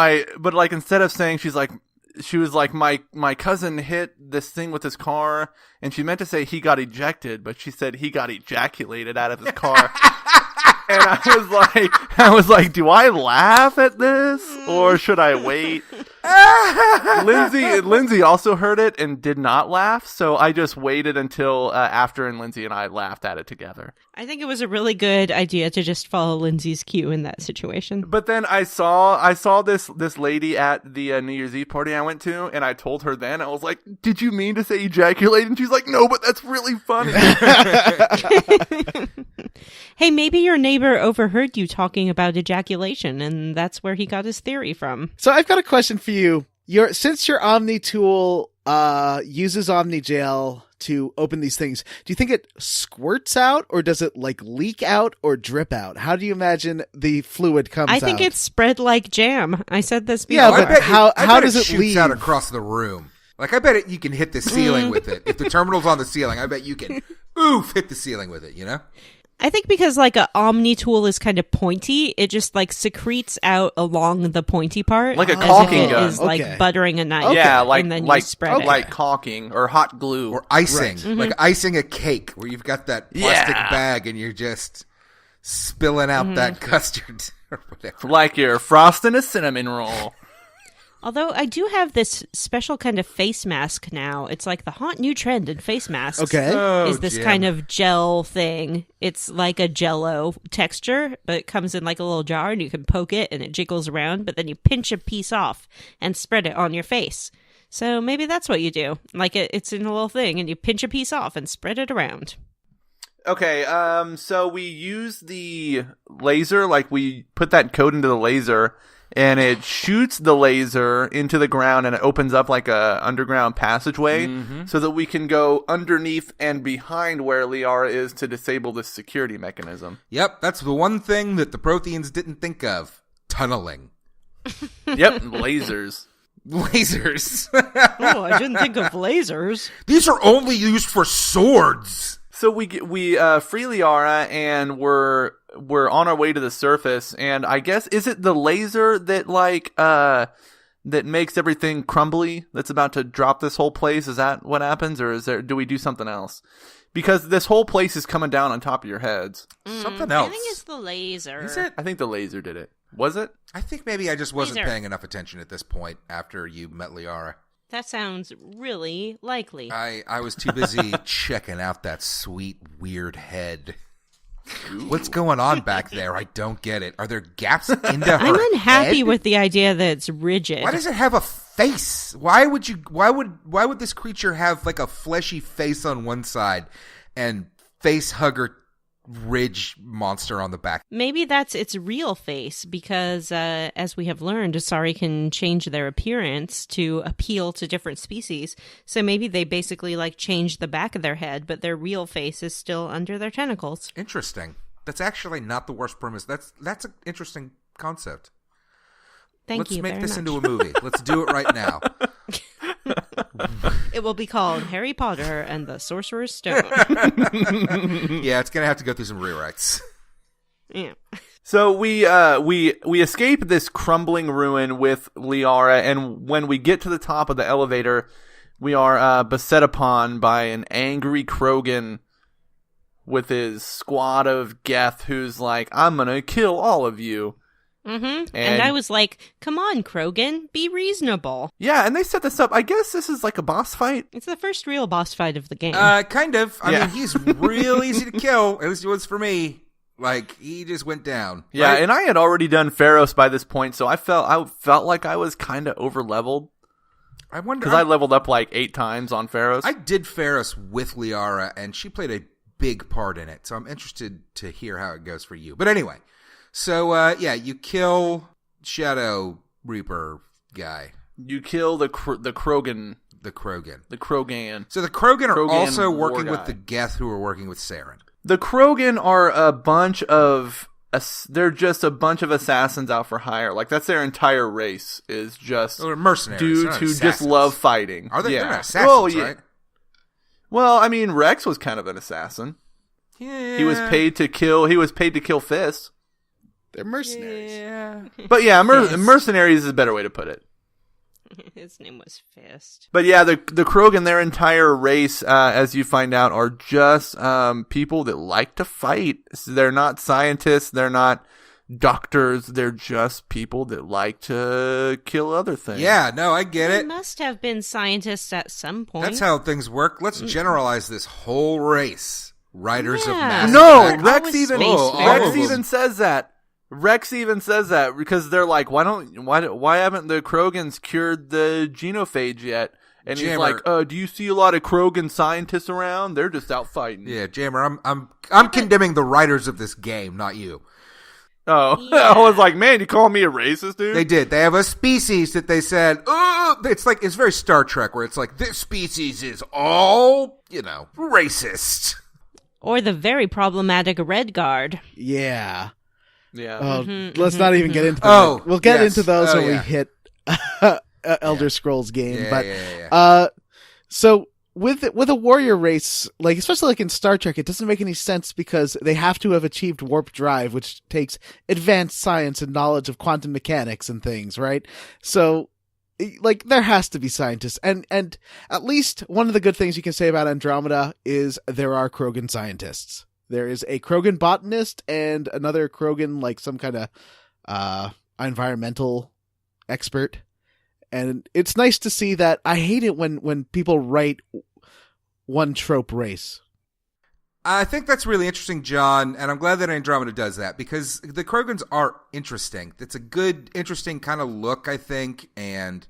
she was like my cousin hit this thing with his car, and she meant to say he got ejected, but she said he got ejaculated out of his car. And I was like, do I laugh at this or should I wait? Lindsay also heard it and did not laugh, so I just waited until after, and Lindsay and I laughed at it together. I think it was a really good idea to just follow Lindsay's cue in that situation. But then I saw this lady at the New Year's Eve party I went to, and I told her then, I was like, did you mean to say ejaculate? And she's like, no, but that's really funny. Hey, maybe your neighbor overheard you talking about ejaculation, and that's where he got his theory from. So I've got a question for you. Since your Omni tool uses OmniGel to open these things, do you think it squirts out, or does it like leak out or drip out? How do you imagine the fluid comes out? I think it's spread like jam. I said this before. Yeah, but how does it shoots leave? out across the room? Like, I bet you can hit the ceiling with it. If the terminal's on the ceiling, I bet you can hit the ceiling with it, you know? I think because like a Omni tool is kind of pointy, it just like secretes out along the pointy part, Like a as caulking if it gun. is like Okay. buttering a knife. Okay. Yeah, and then you spread it. like caulking or hot glue. Or icing. Mm-hmm. Like icing a cake where you've got that plastic bag and you're just spilling out Mm-hmm. that custard or whatever. Like you're frosting a cinnamon roll. Although I do have this special kind of face mask now. It's like the hot new trend in face masks. Okay. Is this Jim. kind of gel thing. It's like a Jell-O texture, but it comes in like a little jar and you can poke it and it jiggles around, but then you pinch a piece off and spread it on your face. So maybe that's what you do. Like it's in a little thing and you pinch a piece off and spread it around. Okay, so we use the laser, like we put that code into the laser, and it shoots the laser into the ground, and it opens up like a underground passageway, so that we can go underneath and behind where Liara is to disable this security mechanism. Yep, that's the one thing that the Protheans didn't think of. Tunneling. Yep, lasers. Lasers. Oh, I didn't think of lasers. These are only used for swords. So we free Liara, and we're on our way to the surface, and I guess, is it the laser that that makes everything crumbly that's about to drop this whole place? Is that what happens, or do we do something else? Because this whole place is coming down on top of your heads. Something else. I think it's the laser. Is it? I think the laser did it. Was it? I think maybe I just wasn't Laser. paying enough attention at this point after you met Liara. That sounds really likely. I was too busy checking out that sweet, weird head. What's going on back there? I don't get it. Are there gaps into her I'm unhappy head? with the idea that it's rigid. Why does it have a face? Why would this creature have like a fleshy face on one side and face hugger ridge monster on the back? Maybe that's its real face because, as we have learned, Asari can change their appearance to appeal to different species. So maybe they basically like change the back of their head, but their real face is still under their tentacles. Interesting. That's actually not the worst premise. That's an interesting concept. Thank you Let's make very this much. into a movie. Let's do it right now. It will be called Harry Potter and the Sorcerer's Stone. Yeah, it's gonna have to go through some rewrites. Yeah. So we escape this crumbling ruin with Liara, and when we get to the top of the elevator, we are beset upon by an angry Krogan with his squad of Geth, who's like, "I'm gonna kill all of you." Mm-hmm. And I was like, come on, Krogan, be reasonable. Yeah, and they set this up. I guess this is like a boss fight. It's the first real boss fight of the game. Kind of. I Yeah. mean, he's real easy to kill. At least it was for me. Like, he just went down. Yeah, right? and I had already done Feros by this point, so I felt like I was kind of over leveled I wonder. because I leveled up like 8 times on Feros. I did Feros with Liara, and she played a big part in it. So I'm interested to hear how it goes for you. But anyway, so you kill Shadow Reaper guy. You kill the Krogan. The Krogan. The Krogan. So the Krogan are also war working with guy. the Geth who are working with Saren. The Krogan are a bunch of... they're just a bunch of assassins out for hire. Like, that's their entire race, is just They're mercenaries. dudes who just love fighting. Are they? Yeah. They're not assassins, yeah. right? Well, I mean, Rex was kind of an assassin. Yeah. He was paid to kill Fist. They're mercenaries. Yeah. But yeah, Fist. mercenaries is a better way to put it. His name was Fist. But yeah, the Krogan, their entire race, as you find out, are just people that like to fight. So they're not scientists. They're not doctors. They're just people that like to kill other things. Yeah, no, I get They it. must have been scientists at some point. That's how things work. Let's generalize this whole race. Writers of Yeah. Mass No, Effect. Rex was even space all of Rex them. says that. Rex even says that because they're like, why haven't the Krogans cured the genophage yet? And he's Jammer. like, do you see a lot of Krogan scientists around? They're just out fighting. Yeah, Jammer, I'm condemning the writers of this game, not you. Oh, Yeah. I was like, man, you calling me a racist, dude? They did. They have a species that they said, it's very Star Trek where it's like, this species is all, racist. Or the very problematic Red Guard. Yeah. Yeah. Let's not even get into them. Oh, we'll get yes. into those Oh, when we yeah. hit Elder Scrolls game. Yeah, but yeah. so with a warrior race, like especially like in Star Trek, it doesn't make any sense because they have to have achieved warp drive, which takes advanced science and knowledge of quantum mechanics and things, right? So like there has to be scientists, and at least one of the good things you can say about Andromeda is there are Krogan scientists. There is a Krogan botanist and another Krogan, like some kind of environmental expert. And it's nice to see that. I hate it when people write one trope race. I think that's really interesting, John, and I'm glad that Andromeda does that because the Krogans are interesting. It's a good, interesting kind of look, I think, and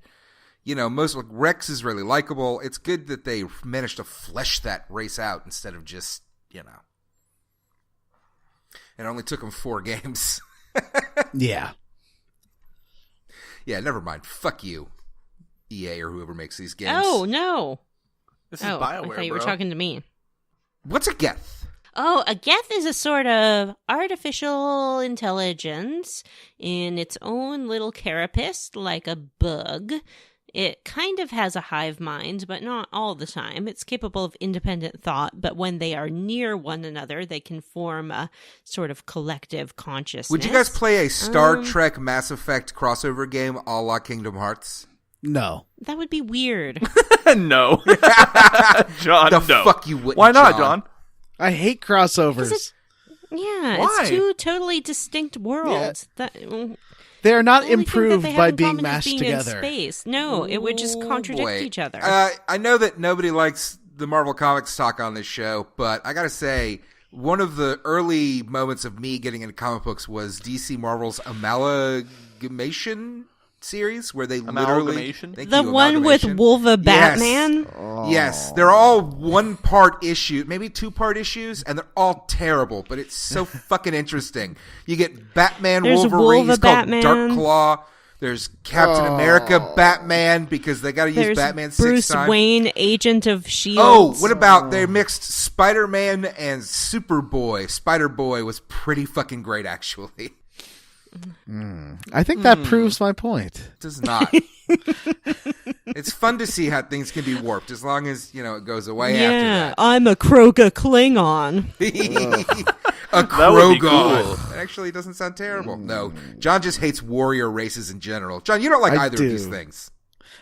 most Rex is really likable. It's good that they managed to flesh that race out instead of just, It only took them 4 games. Yeah. Yeah, never mind. Fuck you, EA or whoever makes these games. Oh, no. This is I BioWare, thought you were bro. talking to me. What's a Geth? Oh, a Geth is a sort of artificial intelligence in its own little carapace, like a bug. It kind of has a hive mind, but not all the time. It's capable of independent thought, but when they are near one another, they can form a sort of collective consciousness. Would you guys play a Star Trek Mass Effect crossover game a la Kingdom Hearts? No. That would be weird. No. John, The no. fuck you wouldn't, Why not, John? I hate crossovers. Yeah, Why? it's two totally distinct worlds. They are not The only thing that improved they have by in being common is mashed being together. In space. No, it would just contradict Boy. each other. I know that nobody likes the Marvel Comics talk on this show, but I gotta say, one of the early moments of me getting into comic books was DC Marvel's Amalgamation series, where they Amalgamation? literally... The one with Wolva Batman? Yes, they're all 1-part issue, maybe 2-part issues, and they're all terrible, but it's so fucking interesting. You get Batman, There's Wolverine, Wolva he's called Batman. Dark Claw. There's Captain America Batman, because they gotta use There's Batman 6 Bruce times. Wayne, Agent of S.H.I.E.L.D. Oh, what about they mixed Spider-Man and Superboy? Spider-Boy was pretty fucking great, actually. I think that proves my point. It does not. It's fun to see how things can be warped, as long as, it goes away Yeah, after I'm a Kroga Klingon. that. A That would be Krogon. cool. That actually doesn't sound terrible. No, John just hates warrior races in general. John, you don't like I either do. of these things.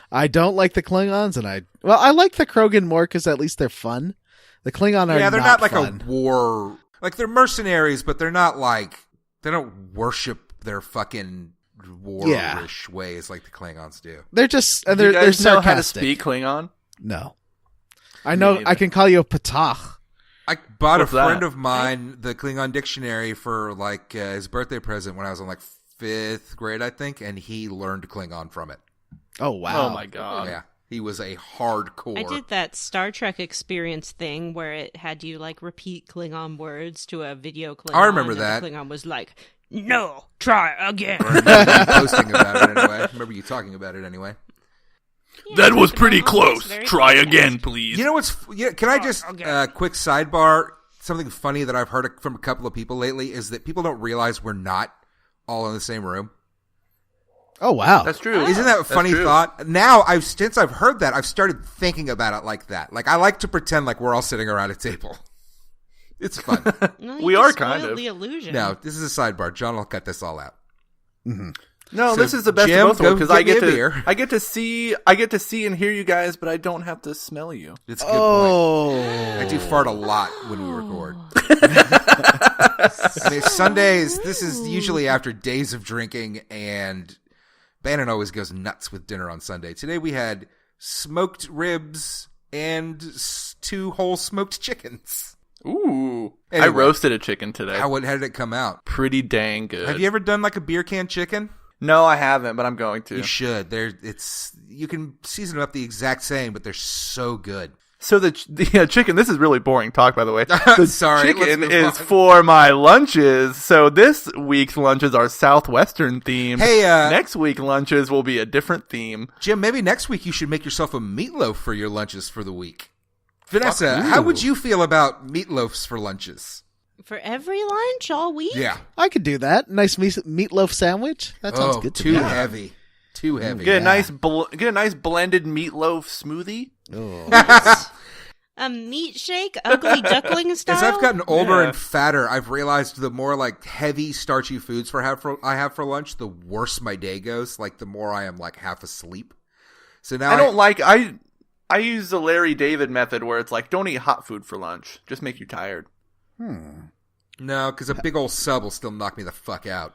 I don't like the Klingons, and I like the Krogan more because at least they're fun. The Klingon are Yeah, they're not like fun. a war... Like, they're mercenaries, but they're not like... They don't worship their fucking war-ish ways like the Klingons do. They're just and Do you they're guys know how to sarcastic. speak Klingon? No, I know neither. I can call you a patach. I bought What's a friend that? of mine the Klingon dictionary for like his birthday present when I was in like 5th grade, I think, and he learned Klingon from it. Oh wow! Oh my god. Yeah, He was a hardcore. I did that Star Trek experience thing where it had you like repeat Klingon words to a video Klingon. I remember and that. The Klingon was like, "No, try again." I remember you posting about it anyway. I remember you talking about it anyway. Yeah, That was it's pretty about close. very Try fast. again, please. You know what's... Yeah, can I just... quick sidebar. Something funny that I've heard from a couple of people lately is that people don't realize we're not all in the same room. Oh, wow. That's true. Isn't that a funny thought? Now, since I've heard that, I've started thinking about it like that. Like, I like to pretend like we're all sitting around a table. It's fun. No, you We just are kind spoiled of. the illusion. No, this is a sidebar. John will cut this all out. Mm-hmm. No, So, this is the best Jim, of both worlds go because I get get me a to beer. I get to see and hear you guys, but I don't have to smell you. It's a good point. Oh. I do fart a lot when we record. I mean, Sundays, this is usually after days of drinking, and Bannon always goes nuts with dinner on Sunday. Today we had smoked ribs and 2 whole smoked chickens. Ooh, Anyway. I roasted a chicken today. How did it come out? Pretty dang good. Have you ever done like a beer can chicken? No, I haven't, but I'm going to. You should. You can season them up the exact same, but they're so good. So the chicken. This is really boring talk, by the way. The Sorry, let's chicken move is on. for my lunches. So this week's lunches are Southwestern themed. Hey, next week lunches will be a different theme. Jim, maybe next week you should make yourself a meatloaf for your lunches for the week. Vanessa, how would you feel about meatloafs for lunches? For every lunch all week? Yeah. I could do that. Nice meatloaf sandwich. That sounds good to too me. heavy. Too heavy. Get a nice blended meatloaf smoothie. Oh. A meat shake, ugly duckling style? As I've gotten older Yeah. and fatter, I've realized the more like heavy, starchy foods I have for lunch, the worse my day goes. Like the more I am like half asleep. So now I use the Larry David method where it's like, don't eat hot food for lunch. Just make you tired. No, because a big old sub will still knock me the fuck out.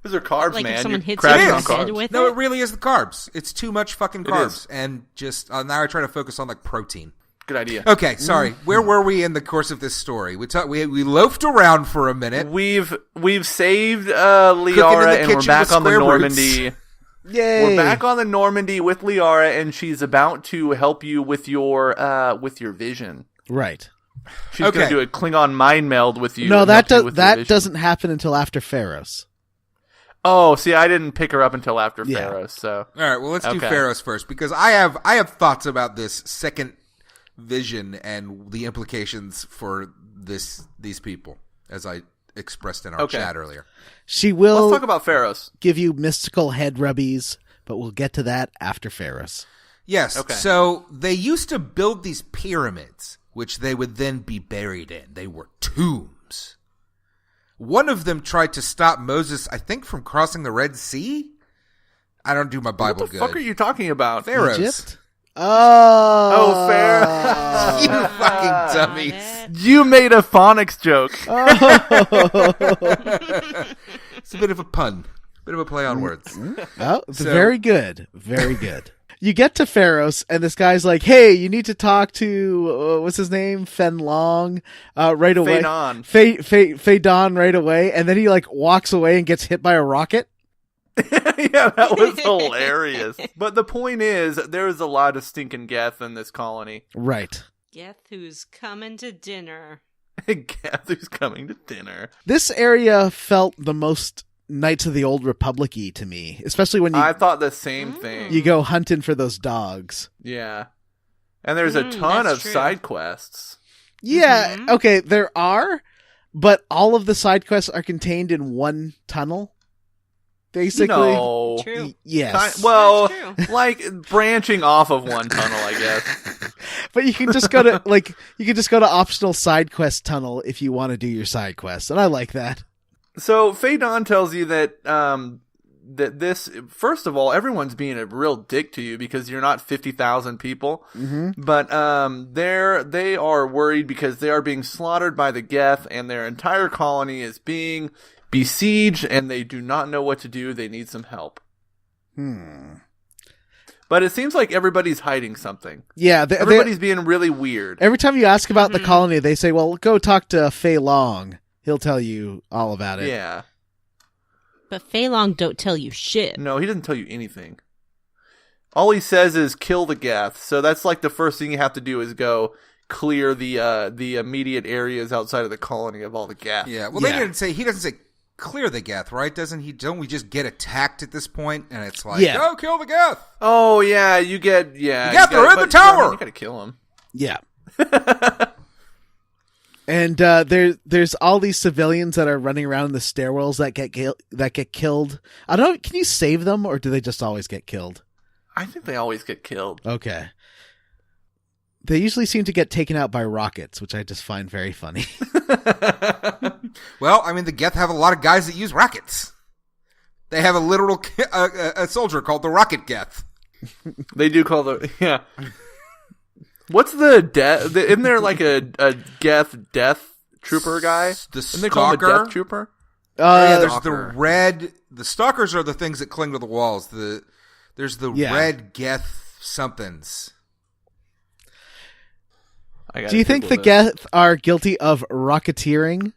Those are carbs, Like man. if someone You're hits you crashing in on the head carbs. with No, it? it really is the carbs. It's too much fucking carbs. is. And just now I try to focus on like protein. Good idea. Okay, sorry. Where were we in the course of this story? We loafed around for a minute. We've saved Cooking in Liara, the and we're kitchen back with on the square Normandy. Yay. We're back on the Normandy with Liara, and she's about to help you with your vision. Right. She's Okay. going to do a Klingon mind meld with you. No, and that help you with your vision. doesn't happen until after Feros. Oh, see, I didn't pick her up until after Yeah. Feros, so All right, well, let's do Okay. Feros first because I have thoughts about this second vision and the implications for these people, as I expressed in our Okay. chat earlier. She will let's talk about Feros. give you mystical head rubbies, but we'll get to that after Feros. Yes, Okay. so they used to build these pyramids, which they would then be buried in. They were tombs. One of them tried to stop Moses, I think, from crossing the Red Sea. I don't do my Bible What the good. fuck are you talking about? Pharaohs. Egypt? Oh, fair. You fucking dummies. Got it. You made a phonics joke. It's a bit of a pun. Bit of a play on words. Oh, it's So- very good. Very good. You get to Feros, and this guy's like, hey, you need to talk to, what's his name? Fen Long, right away. Phaedon. Phaedon right away, and then he, like, walks away and gets hit by a rocket. Yeah, that was hilarious. But the point is, there's a lot of stinking Geth in this colony. Right. Geth who's coming to dinner. Geth who's coming to dinner. This area felt the most Knights of the Old Republic-y to me, especially when I thought the same thing. you go hunting for those dogs. Yeah. And there's a ton that's of true. side quests. Yeah, Mhm. okay, there are, but all of the side quests are contained in one tunnel. Basically. No. True. Yes. Well, That's true. like branching off of one tunnel, I guess. But you can just go to optional side quest tunnel if you want to do your side quests, and I like that. So Phaedon tells you that that this, first of all, everyone's being a real dick to you because you're not 50,000 people. Mm-hmm. But they are worried because they are being slaughtered by the Geth, and their entire colony is being besieged, and they do not know what to do. They need some help. But it seems like everybody's hiding something. Yeah, Everybody's being really weird. every time you ask about the colony, they say, "Well, go talk to Fei Long. He'll tell you all about it." Yeah. But Fei Long don't tell you shit. No, he doesn't tell you anything. All he says is kill the Geth. So that's like the first thing you have to do is go clear the immediate areas outside of the colony of all the Geth. Yeah. Well, he doesn't say clear the Geth, right? Don't we just get attacked at this point? And it's like, go kill the Geth. Oh yeah, the Geth are in the tower. You gotta kill him. Yeah. And there's all these civilians that are running around in the stairwells that get killed. I don't know. Can you save them, or do they just always get killed? I think they always get killed. Okay. They usually seem to get taken out by rockets, which I just find very funny. Well, I mean, the Geth have a lot of guys that use rockets. They have a literal a soldier called the Rocket Geth. They do call the What's the death? Isn't there like a Geth death trooper guy? The Isn't they call him a death trooper? There's Stalker. the red. The stalkers are the things that cling to the walls. There's the red Geth somethings. Do you think the Geth are guilty of rocketeering?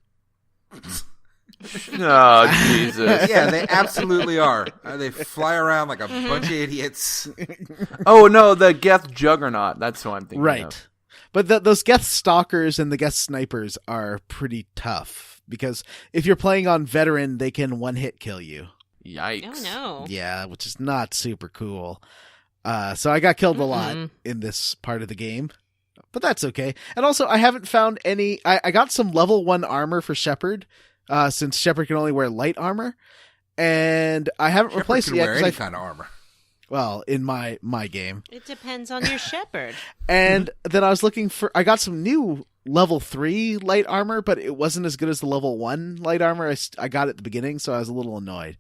Oh, Jesus. Yeah, they absolutely are. They fly around like a bunch of idiots. Oh, no, the Geth Juggernaut. That's who I'm thinking right. of. But those Geth stalkers and the Geth snipers are pretty tough. Because if you're playing on veteran, they can one-hit kill you. Yikes. Oh, no. Yeah, which is not super cool. So I got killed a lot in this part of the game. But that's okay. And also, I haven't found any... I got some level 1 armor for Shepard, since Shepard can only wear light armor. And I haven't replaced it yet. Wear any kind of armor. Well, in my game. It depends on your Shepherd. And then I was looking for... I got some new level 3 light armor, but it wasn't as good as the level 1 light armor I got at the beginning, so I was a little annoyed.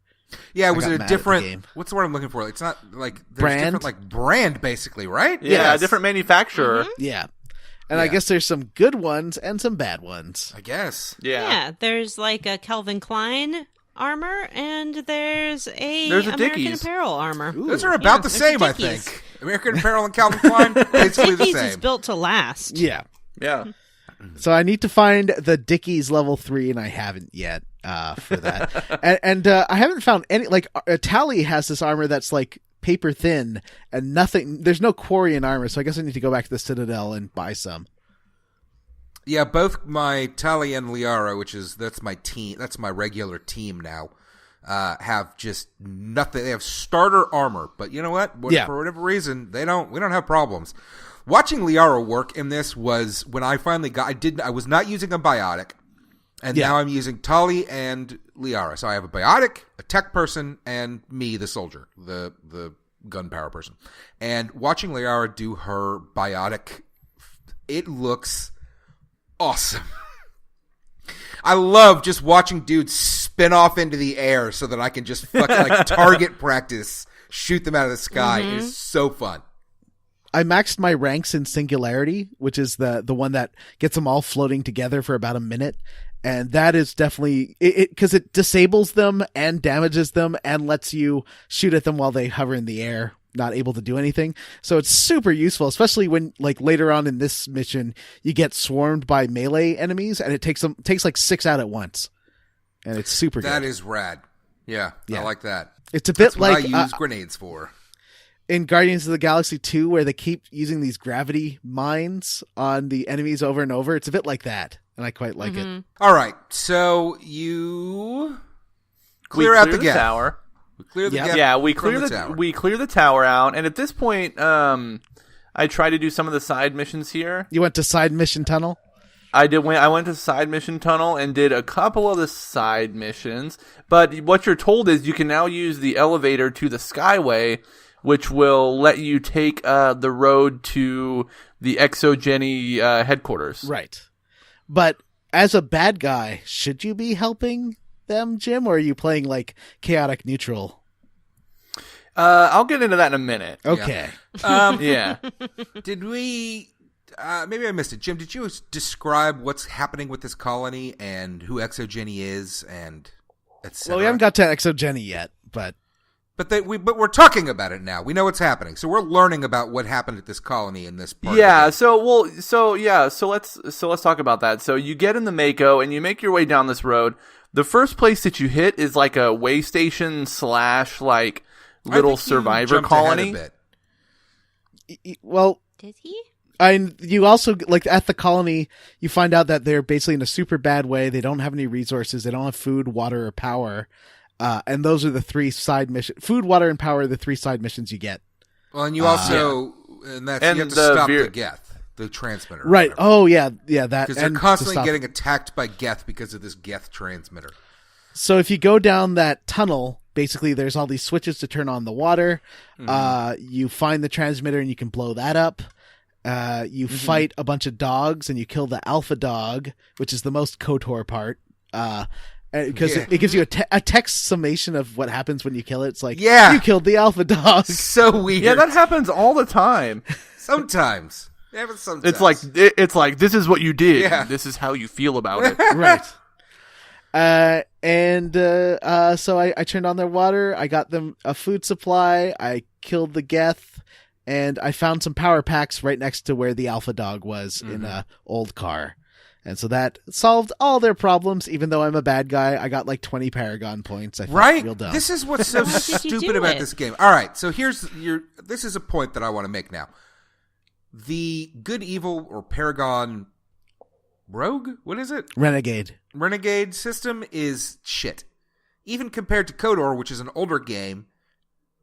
Yeah, was it a different... What's the word I'm looking for? It's not like... Brand? Different, like, brand, basically, right? Yeah, different manufacturer. Mm-hmm. Yeah. And I guess there's some good ones and some bad ones. I guess. Yeah, there's like a Calvin Klein armor, and there's American Dickies. Apparel armor. Ooh. Those are about the same, I think. American Apparel and Calvin Klein, basically the Dickies same. is built to last. Yeah. Yeah. So I need to find the Dickies level 3, and I haven't yet for that. and I haven't found any... Like, Tally has this armor that's like paper thin and nothing. There's no Quarian armor, so I guess I need to go back to the Citadel and buy some. Yeah, both my Tali and Liara, that's my team, that's my regular team now, have just nothing. They have starter armor, but you know what? For whatever reason, we don't have problems. Watching Liara work in this was when I finally I was not using a biotic, and now I'm using Tali and Liara. So I have a biotic, a tech person, and me, the soldier, the gunpowder person. And watching Liara do her biotic, it looks awesome. I love just watching dudes spin off into the air so that I can just fucking like target practice, shoot them out of the sky. It is so fun. I maxed my ranks in Singularity, which is the one that gets them all floating together for about a minute. And that is definitely because it disables them and damages them and lets you shoot at them while they hover in the air, not able to do anything. So it's super useful, especially when like later on in this mission, you get swarmed by melee enemies and it takes like 6 out at once. And it's super good. That is rad. Yeah, I like that. It's a bit That's what like I use grenades for. In Guardians of the Galaxy 2, where they keep using these gravity mines on the enemies over and over. It's a bit like that, and I quite like it. All right, so you clear out the tower. We clear the Yep. Yeah, we clear the tower. We clear the tower out, and at this point, I try to do some of the side missions here. You went to side mission tunnel? I went to side mission tunnel and did a couple of the side missions. But what you're told is you can now use the elevator to the Skyway, which will let you take the road to the Exogeny headquarters. Right. But as a bad guy, should you be helping them, Jim, or are you playing like chaotic neutral? I'll get into that in a minute. Okay. Yeah. Did we... maybe I missed it. Jim, did you describe what's happening with this colony and who Exogeny is and etc.? Well, we haven't got to Exogeny yet, but... But we're talking about it now. We know what's happening. So we're learning about what happened at this colony in this part. Yeah, so let's talk about that. So you get in the Mako and you make your way down this road. The first place that you hit is like a way station / like little survivor colony. Well, Did he? you also, like, at the colony, you find out that they're basically in a super bad way. They don't have any resources. They don't have food, water, or power. And those are the 3 side missions. Food, water, and power are the 3 side missions you get. Well, and you also, and that's, you have to stop the Geth, the transmitter. Right. Whatever. Oh, yeah, that. Because they're constantly getting attacked by Geth because of this Geth transmitter. So if you go down that tunnel, basically there's all these switches to turn on the water. You find the transmitter and you can blow that up. You fight a bunch of dogs and you kill the alpha dog, which is the most KOTOR part. Because it gives you a text summation of what happens when you kill it. It's like, you killed the alpha dog. So weird. Yeah, that happens all the time. Sometimes. Yeah, but sometimes. It's like this is what you did. Yeah. And this is how you feel about it. Right. So I turned on their water. I got them a food supply. I killed the Geth, and I found some power packs right next to where the alpha dog was in a old car. And so that solved all their problems, even though I'm a bad guy. I got like 20 Paragon points. I felt real dumb. This is what's so stupid about this game. All right, so this is a point that I want to make now. The good, evil, or Paragon Rogue? What is it? Renegade system is shit. Even compared to KOTOR, which is an older game,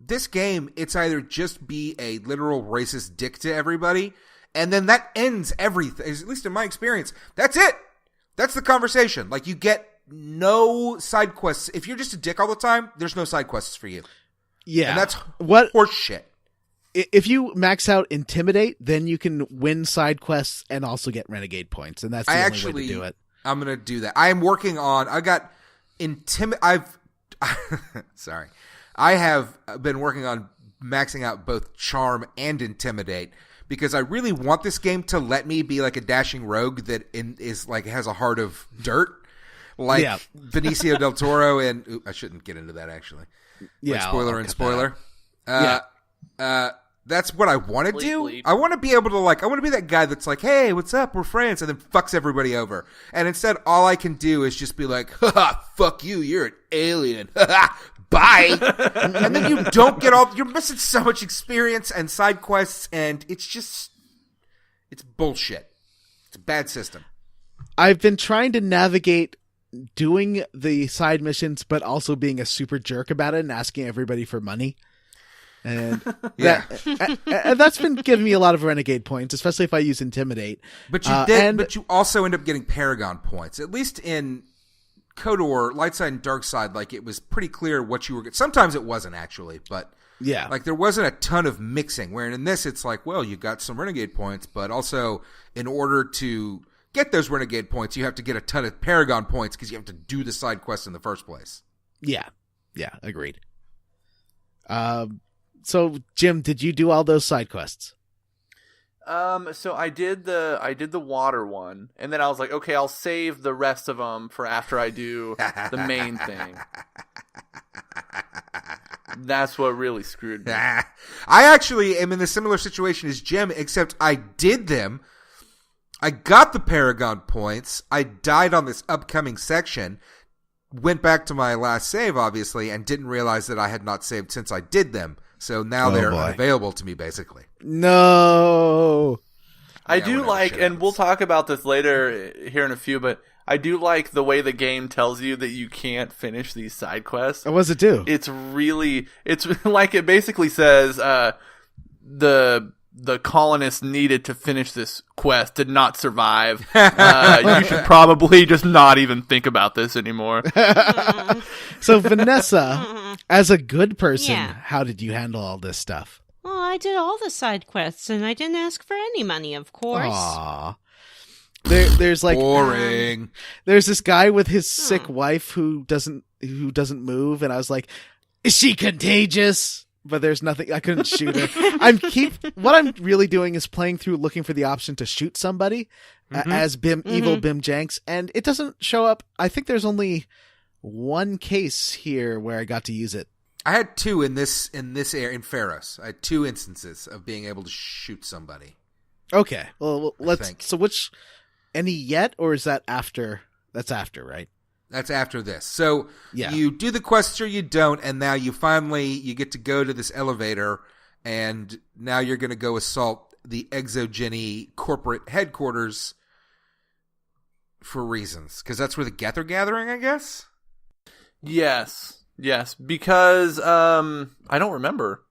this game, it's either just be a literal racist dick to everybody, and then that ends everything. At least in my experience, that's it. That's the conversation. Like, you get no side quests. If you're just a dick all the time, there's no side quests for you. Yeah. And that's horse shit. If you max out Intimidate, then you can win side quests and also get Renegade points, and that's the only way to do it. I'm going to do that. I am working on... Sorry. I have been working on maxing out both Charm and Intimidate, because I really want this game to let me be like a dashing rogue that is like has a heart of dirt, like Benicio del Toro. And I shouldn't get into that, actually. Yeah, like, spoiler. That's what I want to do. I want to be able to I want to be that guy that's like, hey, what's up? We're friends, and then fucks everybody over. And instead, all I can do is just be like, haha, fuck you, you're an alien. Bye. And then you don't get you're missing so much experience and side quests, and it's bullshit. It's a bad system. I've been trying to navigate doing the side missions, but also being a super jerk about it and asking everybody for money. And that's been giving me a lot of Renegade points, especially if I use Intimidate. But but you also end up getting Paragon points. At least in KOTOR, Light Side and Dark Side, like, it was pretty clear what you were getting. Sometimes it wasn't, actually, but like, there wasn't a ton of mixing. Where in this, it's like, well, you got some Renegade points, but also in order to get those Renegade points, you have to get a ton of Paragon points because you have to do the side quest in the first place. Yeah, agreed. So, Jim, did you do all those side quests? So I did the water one, and then I was like, okay, I'll save the rest of them for after I do the main thing. That's what really screwed me. I actually am in a similar situation as Jim, except I did them. I got the Paragon points. I died on this upcoming section, went back to my last save, obviously, and didn't realize that I had not saved since I did them. So now they're unavailable to me, basically. No. I do like, and we'll talk about this later here in a few, but I do like the way the game tells you that you can't finish these side quests. What does it do? It's like it basically says the colonists needed to finish this quest did not survive. You should probably just not even think about this anymore. So, Vanessa, as a good person, how did you handle all this stuff? Well, I did all the side quests, and I didn't ask for any money, of course. Aww. There's like boring. There's this guy with his sick wife who doesn't move, and I was like, is she contagious? But there's nothing. I couldn't shoot her. What I'm really doing is playing through, looking for the option to shoot somebody as evil Bim Janks, and it doesn't show up. I think there's only one case here where I got to use it. I had two in this area in Feros. I had 2 instances of being able to shoot somebody. Okay, well let's. So which any yet, or is that after? That's after, right? That's after this. So you do the quest or you don't, and now you get to go to this elevator, and now you're going to go assault the Exogeny corporate headquarters for reasons. Because that's where the Geth are gathering, I guess? Yes, because I don't remember.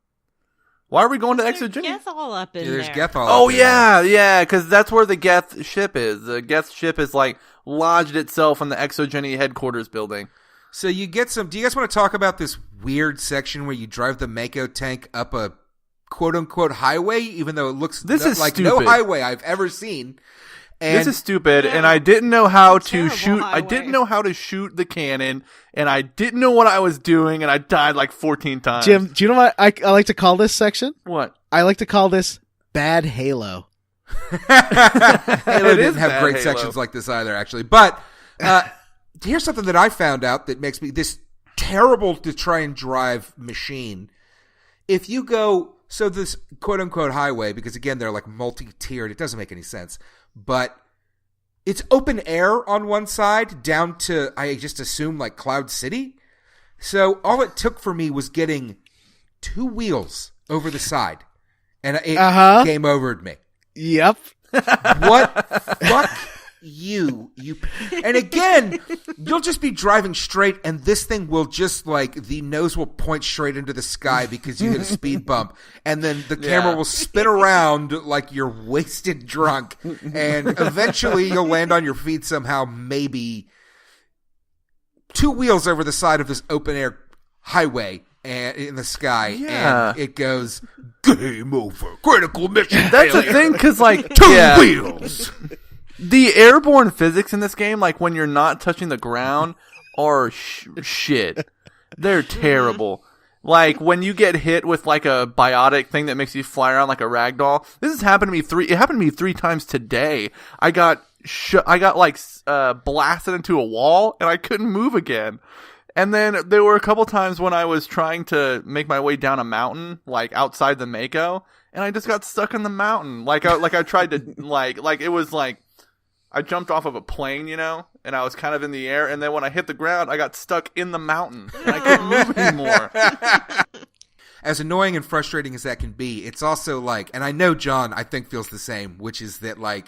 Why are we going to Exogeny? Geth all up in There's there. Geth all Oh up in there. yeah, because that's where the Geth ship is. The Geth ship is like lodged itself in the Exogeny headquarters building. So you get some. Do you guys want to talk about this weird section where you drive the Mako tank up a quote unquote highway, even though it looks is like stupid. no highway I've ever seen? And This is stupid, and I didn't know how It's a to terrible shoot. I highway. didn't know how to shoot the cannon, and I didn't know what I was doing, and I died like 14 times. Jim, do you know what I like to call this section? What? I like to call this Bad Halo. Halo It didn't is have bad great Halo. sections like this either, actually. But here's something that I found out that makes me this terrible to try and drive machine. If you go, so this quote unquote highway, because again, they're like multi-tiered, it doesn't make any sense, but it's open air on one side down to, I just assume, like Cloud City. So all it took for me was getting 2 wheels over the side, and it game overed me. Yep. What? Fuck you. And again, you'll just be driving straight, and this thing will just like the nose will point straight into the sky because you hit a speed bump, and then the camera will spin around like you're wasted drunk, and eventually you'll land on your feet somehow, maybe 2 wheels over the side of this open air highway and in the sky, and it goes game over, critical mission. That's the thing, because like 2 wheels. The airborne physics in this game, like when you're not touching the ground, are shit. They're terrible. Like when you get hit with like a biotic thing that makes you fly around like a ragdoll. This has happened to me It happened to me 3 times today. I got blasted into a wall and I couldn't move again. And then there were a couple times when I was trying to make my way down a mountain, like outside the Mako, and I just got stuck in the mountain. Like I tried to like it was like I jumped off of a plane, you know, and I was kind of in the air, and then when I hit the ground, I got stuck in the mountain, and I couldn't move anymore. As annoying and frustrating as that can be, it's also like, and I know John, I think, feels the same, which is that like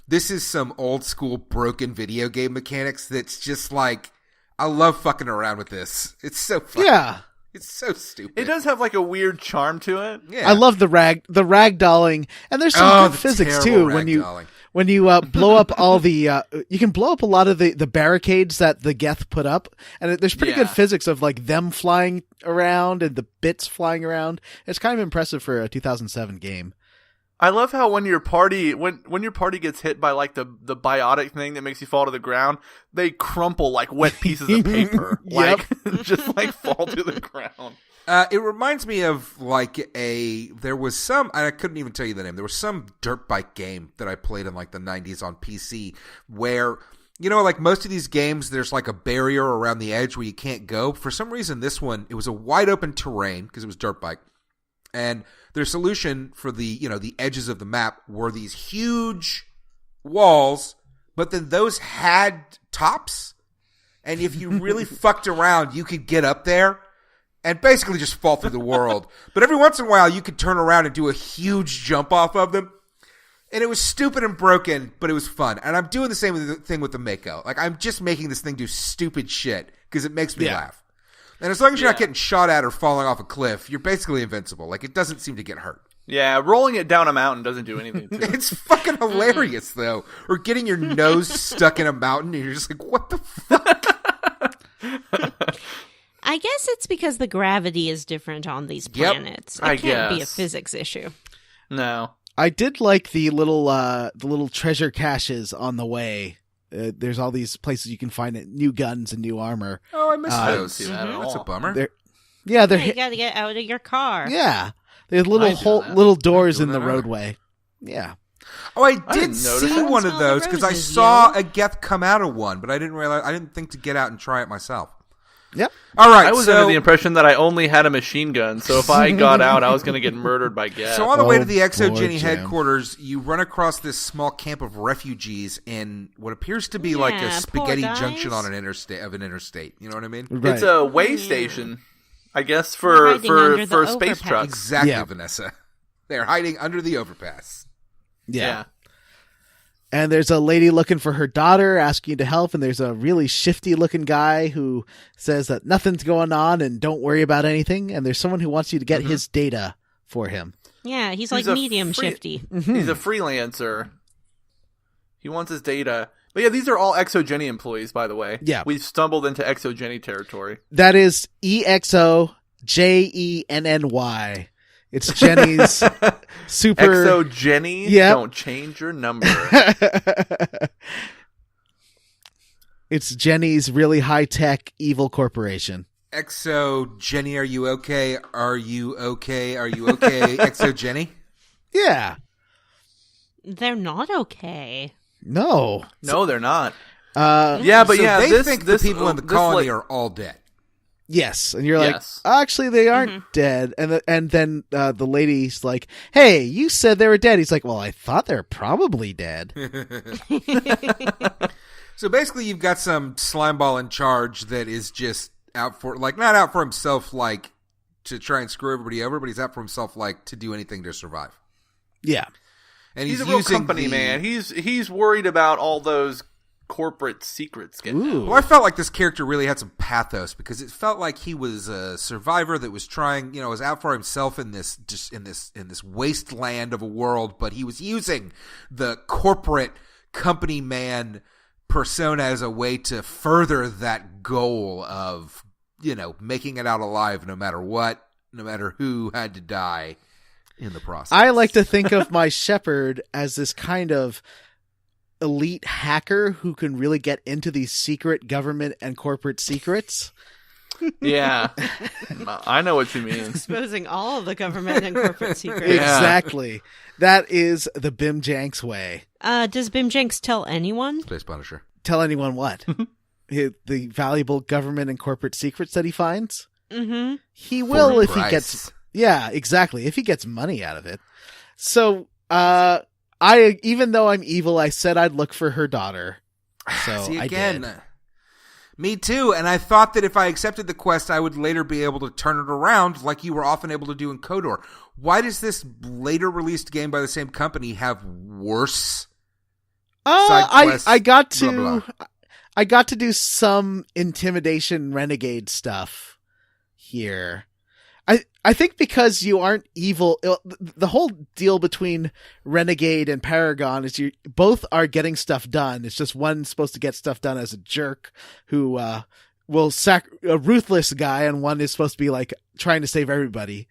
this is some old school broken video game mechanics that's just like, I love fucking around with this. It's so fun. Yeah. It's so stupid. It does have like a weird charm to it. Yeah. I love the ragdolling, and there's some good physics too when you blow up all the you can blow up a lot of the barricades that the Geth put up, and there's pretty good physics of like them flying around and the bits flying around. It's kind of impressive for a 2007 game. I love how when your party gets hit by like the biotic thing that makes you fall to the ground, they crumple like wet pieces of paper, like just like fall to the ground. It reminds me of like there was some, I couldn't even tell you the name. There was some dirt bike game that I played in like the 90s on PC where, you know, like most of these games, there's like a barrier around the edge where you can't go. For some reason, this one, it was a wide open terrain because it was dirt bike. And their solution for the, you know, the edges of the map were these huge walls, but then those had tops. And if you really fucked around, you could get up there and basically just fall through the world. But every once in a while, you could turn around and do a huge jump off of them. And it was stupid and broken, but it was fun. And I'm doing the same thing with the Mako. Like, I'm just making this thing do stupid shit because it makes me laugh. And as long as you're not getting shot at or falling off a cliff, you're basically invincible. Like, it doesn't seem to get hurt. Yeah, rolling it down a mountain doesn't do anything to it. It's fucking hilarious, though. Or getting your nose stuck in a mountain and you're just like, what the fuck? I guess it's because the gravity is different on these planets. It can't be a physics issue. No. I did like the little treasure caches on the way. There's all these places you can find new guns and new armor. Oh, I missed I don't those. see that at all. That's a bummer. They're You gotta get out of your car. Yeah, there's little I do that. little doors I do in the that. roadway. Yeah. Oh, I didn't did notice see that. one of Smell the those because I roses, saw you. a Geth come out of one, but I didn't think to get out and try it myself. Yep. All right, I was under the impression that I only had a machine gun, so if I got out, I was going to get murdered by Geth. So on the way to Oh, the Exogeny boy, Jim. headquarters, you run across this small camp of refugees in what appears to be like a Yeah, spaghetti poor junction guys. on an interstate. You know what I mean? Right. It's a way station. I guess They're hiding for under the space overpass. trucks. Exactly, Yeah. Vanessa. They're hiding under the overpass. Yeah. And there's a lady looking for her daughter, asking you to help, and there's a really shifty-looking guy who says that nothing's going on and don't worry about anything, and there's someone who wants you to get his data for him. Yeah, he's like a medium shifty. He's a freelancer. He wants his data. But yeah, these are all ExoGenny employees, by the way. Yeah. We've stumbled into ExoGenny territory. That is EXOJENNY. It's Jenny's super... ExoGenny? Yep. Don't change your number. It's Jenny's really high-tech evil corporation. Exo Jenny, are you okay? Are you okay? Are you okay? Exo Jenny? Yeah. They're not okay. No. No, they're not. Yeah, but so yeah, they this think this the people in the this colony la- are all dead. yes. And you're Yes. like, actually, they aren't dead. And then the lady's like, hey, you said they were dead. He's like, well, I thought they were probably dead. So basically, you've got some slimeball in charge that is just out for, like, not out for himself, like, to try and screw everybody over, but he's out for himself, like, to do anything to survive. Yeah. And He's a real company man. He's worried about all those corporate secrets getting out. Well, I felt like this character really had some pathos because it felt like he was a survivor that was trying, was out for himself in this wasteland of a world, but he was using the corporate company man persona as a way to further that goal of, making it out alive no matter what, no matter who had to die in the process. I like to think of my shepherd as this kind of elite hacker who can really get into these secret government and corporate secrets. Yeah. I know what you mean. Exposing all of the government and corporate secrets. Yeah. Exactly. That is the Bim Jenks way. Does Bim Jenks tell anyone? Space Punisher. Tell anyone what? The valuable government and corporate secrets that he finds? Mm-hmm. He will For if price. he gets... Yeah, exactly. If he gets money out of it. So, even though I'm evil, I said I'd look for her daughter. So See, I again, did. me too. And I thought that if I accepted the quest, I would later be able to turn it around like you were often able to do in KOTOR. Why does this later released game by the same company have worse side quests? I got blah, to blah. I got to do some intimidation renegade stuff here. I think because you aren't evil, the whole deal between Renegade and Paragon is you both are getting stuff done. It's just one's supposed to get stuff done as a jerk who will a ruthless guy, and one is supposed to be like trying to save everybody.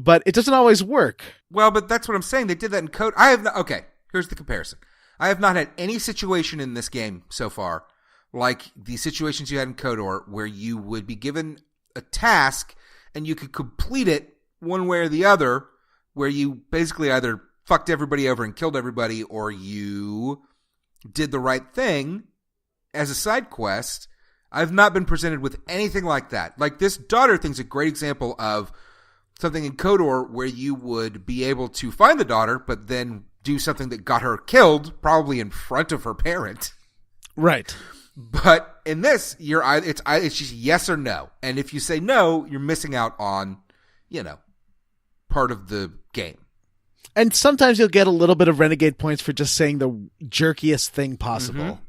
But it doesn't always work. Well, but that's what I'm saying. They did that in KOTOR. Okay, here's the comparison. I have not had any situation in this game so far like the situations you had in KOTOR where you would be given a task and you could complete it one way or the other, where you basically either fucked everybody over and killed everybody, or you did the right thing as a side quest. I've not been presented with anything like that. Like, this daughter thing's a great example of something in KOTOR where you would be able to find the daughter, but then do something that got her killed, probably in front of her parent. Right. But in this, it's just yes or no. And if you say no, you're missing out on, part of the game. And sometimes you'll get a little bit of renegade points for just saying the jerkiest thing possible,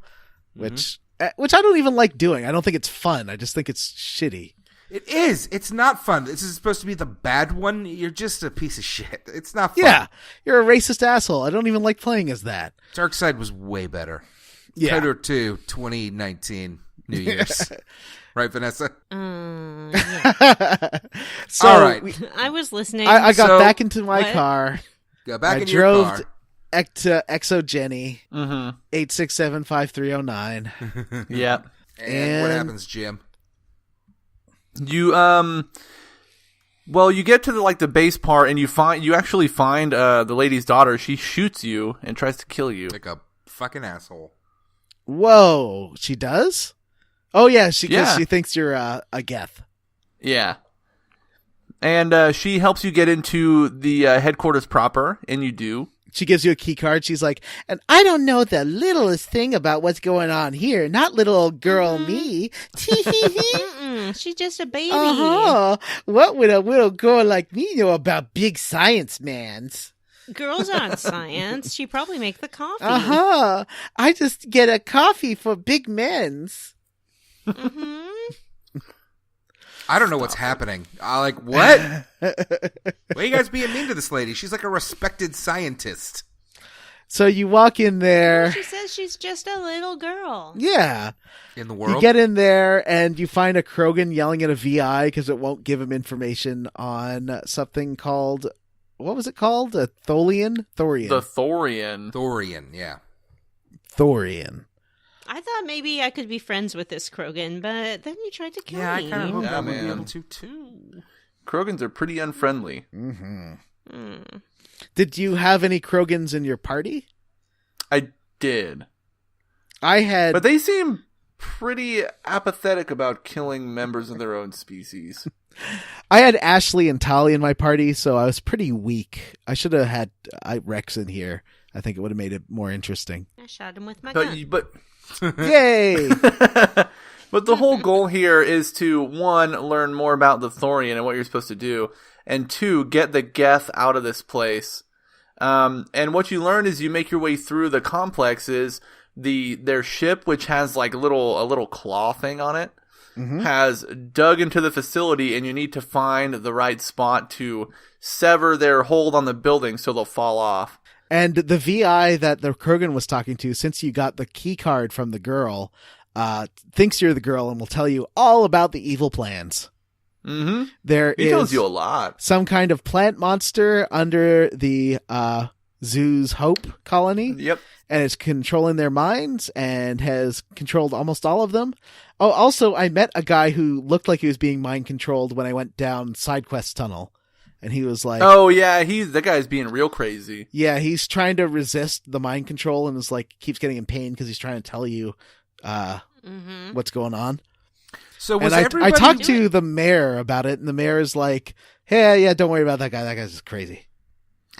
which I don't even like doing. I don't think it's fun. I just think it's shitty. It is. It's not fun. This is supposed to be the bad one. You're just a piece of shit. It's not fun. Yeah, you're a racist asshole. I don't even like playing as that. Darkseid was way better. Yeah. KOTOR 2, 2019, New Year's. Right, Vanessa? Yeah. So All right. I was listening. I got So- back into my What? car. Go back I in your drove car. to ExoGenny, Mm-hmm. 867-5309. Yeah. And what And- happens, Jim? You well, you get to the base part, and you actually find the lady's daughter. She shoots you and tries to kill you. Like a fucking asshole. Whoa, she does? Oh yeah, because Yeah. she thinks you're a Geth. Yeah. And she helps you get into the headquarters proper, and you do. She gives you a key card. She's like, and I don't know the littlest thing about what's going on here. Not little old girl me. She's just a baby. What would a little girl like me know about big science, mans? Girls aren't science. She probably make the coffee. I just get a coffee for big men's. Mm-hmm. I don't know what's happening. Like, what? Why are you guys being mean to this lady? She's like a respected scientist. So you walk in there. She says she's just a little girl. Yeah. In the world? You get in there and you find a Krogan yelling at a VI because it won't give him information on something called, what was it called? A Tholian? Thorian. The Thorian. Thorian, yeah. Thorian. I thought maybe I could be friends with this Krogan, but then you tried to kill me. Yeah, I kind of hope Yeah, I would be man. able to, too. Krogans are pretty unfriendly. Mm-hmm. Mm. Did you have any Krogans in your party? I did. I had. But they seem pretty apathetic about killing members of their own species. I had Ashley and Tali in my party, so I was pretty weak. I should have had Rex in here. I think it would have made it more interesting. I shot him with my gun. But Yay! But the whole goal here is to, one, learn more about the Thorian and what you're supposed to do, and two, get the Geth out of this place. And what you learn is you make your way through the complexes. Their ship, which has like a little claw thing on it, has dug into the facility, and you need to find the right spot to sever their hold on the building so they'll fall off. And the VI that the Krogan was talking to, since you got the key card from the girl, thinks you're the girl and will tell you all about the evil plans. Mm-hmm. He tells you a lot. Some kind of plant monster under the Zoo's Hope colony. Yep. And it's controlling their minds and has controlled almost all of them. Oh, also, I met a guy who looked like he was being mind controlled when I went down SideQuest Tunnel. And he was like... Oh, yeah, that guy's being real crazy. Yeah, he's trying to resist the mind control and is like, keeps getting in pain because he's trying to tell you what's going on. So was and everybody... I talked to the mayor about it, and the mayor is like, hey, yeah, don't worry about that guy. That guy's just crazy.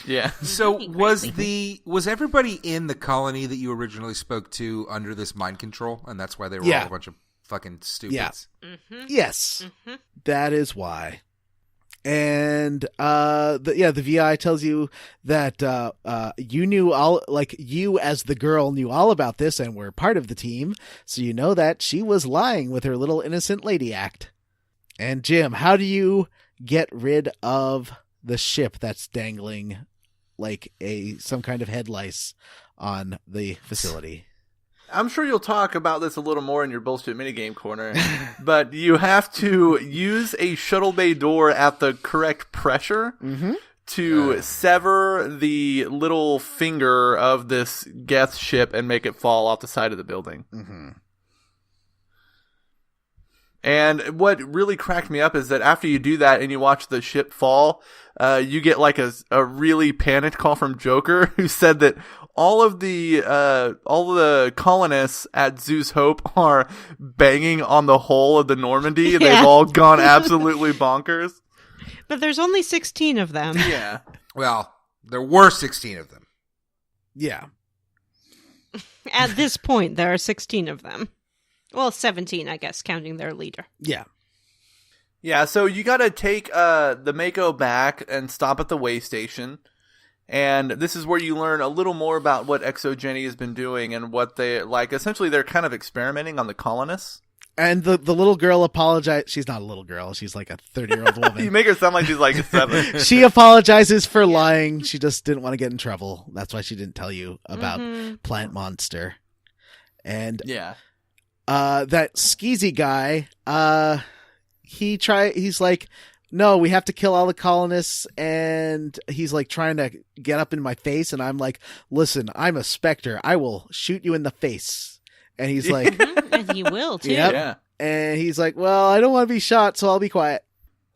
Yeah. So was everybody in the colony that you originally spoke to under this mind control, and that's why they were all a bunch of fucking stupids? Yeah. Mm-hmm. Yes. Mm-hmm. That is why. And the VI tells you that you knew all, like, you as the girl knew all about this and were part of the team, so you know that she was lying with her little innocent lady act. And Jim, how do you get rid of the ship that's dangling like some kind of head lice on the facility? I'm sure you'll talk about this a little more in your bullshit minigame corner, but you have to use a shuttle bay door at the correct pressure to sever the little finger of this Geth ship and make it fall off the side of the building. Mm-hmm. And what really cracked me up is that after you do that and you watch the ship fall, you get like a really panicked call from Joker, who said that all of the colonists at Zeus Hope are banging on the hull of the Normandy. Yeah. They've all gone absolutely bonkers. But there's only 16 of them. Yeah. Well, there were 16 of them. Yeah. At this point, there are 16 of them. Well, 17, I guess, counting their leader. Yeah. Yeah, so you gotta take the Mako back and stop at the way station. And this is where you learn a little more about what Exogeny has been doing and what they, like, essentially they're kind of experimenting on the colonists. And the little girl apologized. She's not a little girl. She's like a 30-year-old woman. You make her sound like she's like 7. She apologizes for lying. She just didn't want to get in trouble. That's why she didn't tell you about Plant Monster. And Yeah. that skeezy guy, he's like, no, we have to kill all the colonists, and he's like trying to get up in my face, and I'm like, listen, I'm a Spectre. I will shoot you in the face. And he's like, And he will, too. Yep. Yeah. And he's like, well, I don't want to be shot, so I'll be quiet.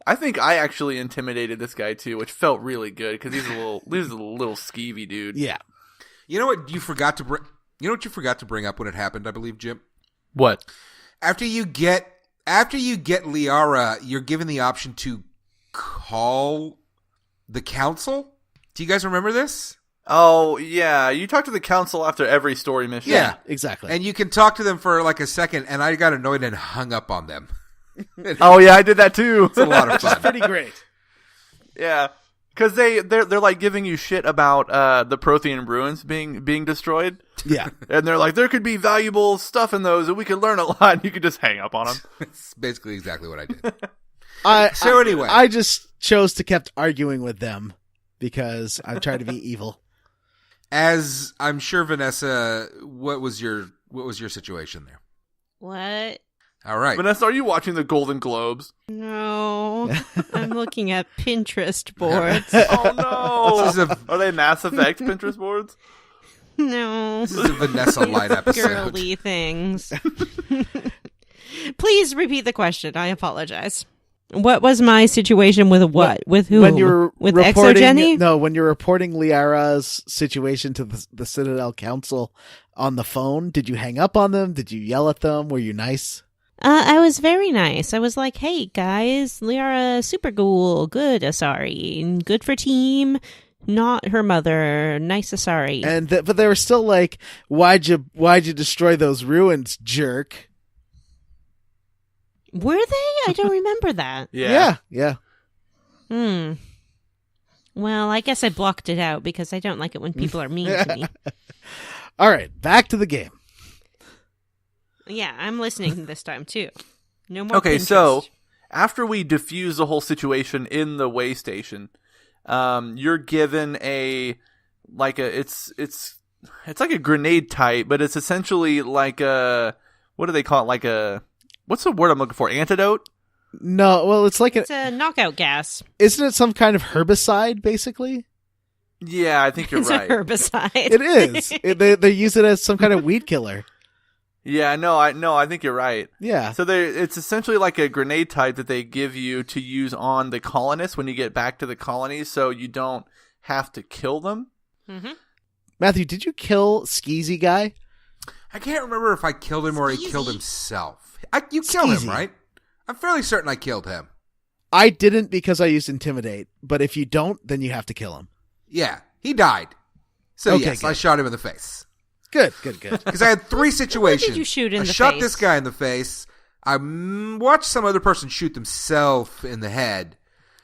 I think I actually intimidated this guy too, which felt really good because he's a little skeevy dude. Yeah. You know what you forgot to bring? You know what you forgot to bring up when it happened? I believe, Jim. What? After you get Liara, you're given the option to call the council. Do you guys remember this? Oh, yeah. You talk to the council after every story mission. Yeah. Exactly. And you can talk to them for like a second, and I got annoyed and hung up on them. Oh yeah, I did that too. It's a lot of fun. Pretty great. Yeah, because they're like giving you shit about the Prothean ruins being destroyed. Yeah. And they're like, there could be valuable stuff in those, and we could learn a lot. And you could just hang up on them. It's basically exactly what I did. Anyway, I just chose to kept arguing with them because I'm trying to be evil. As I'm sure, Vanessa, what was your situation there? What? All right, Vanessa, are you watching the Golden Globes? No. I'm looking at Pinterest boards. Oh no! Are they Mass Effect Pinterest boards? No. This is a Vanessa Light episode. Girly things. Please repeat the question. I apologize. What was my situation with what? With who? When you were with reporting, Exogeny? No, when you're reporting Liara's situation to the Citadel Council on the phone, did you hang up on them? Did you yell at them? Were you nice? I was very nice. I was like, hey, guys, Liara, super cool. Good, Asari. Good for team. Not her mother. Nice Asari. And but they were still like, why'd you destroy those ruins, jerk? Were they? I don't remember that. Yeah. Well, I guess I blocked it out because I don't like it when people are mean to me. All right, back to the game. Yeah, I'm listening this time too. No more. Okay, Pinterest. so after we diffuse the whole situation in the way station, you're given it's like a grenade type, but it's essentially like a, what do they call it? Like a, what's the word I'm looking for? Antidote? No, well, it's like it's a knockout gas. Isn't it some kind of herbicide, basically? Yeah, I think you're It's right. a herbicide. It is. They use it as some kind of weed killer. Yeah, no, I think you're right. Yeah. So it's essentially like a grenade type that they give you to use on the colonists when you get back to the colonies, so you don't have to kill them. Mm-hmm. Matthew, did you kill Skeezy Guy? I can't remember if I killed him or he killed himself. You killed him, right? I'm fairly certain I killed him. I didn't because I used Intimidate, but if you don't, then you have to kill him. Yeah, he died. So Okay, yes, good. I shot him in the face. Good. Because I had three situations. did you shoot in I the shot face? this guy in the face. I watched some other person shoot themselves in the head.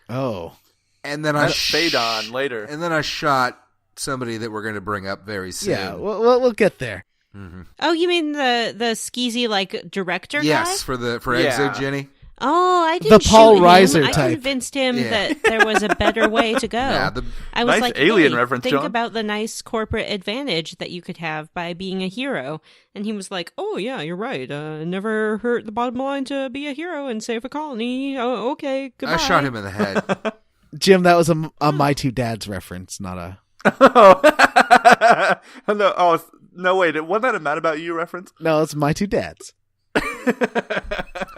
Oh. And then I That's fade on later. And then I shot somebody that we're going to bring up very soon. Yeah, we'll get there. Mm-hmm. Oh, you mean the skeezy like director Yes, guy? for Yeah. Exogeny. Oh, I didn't The Paul shoot him. Reiser I type. convinced him Yeah. that there was a better way to go. Yeah, I was Nice like, alien hey, reference, think John. about the nice corporate advantage that you could have by being a hero. And he was like, oh, yeah, you're right. Never hurt the bottom line to be a hero and save a colony. Oh, okay, goodbye. I shot him in the head. Jim, that was a My Two Dads reference, not a... No, wait, wasn't that a Mad About You reference? No, it's My Two Dads.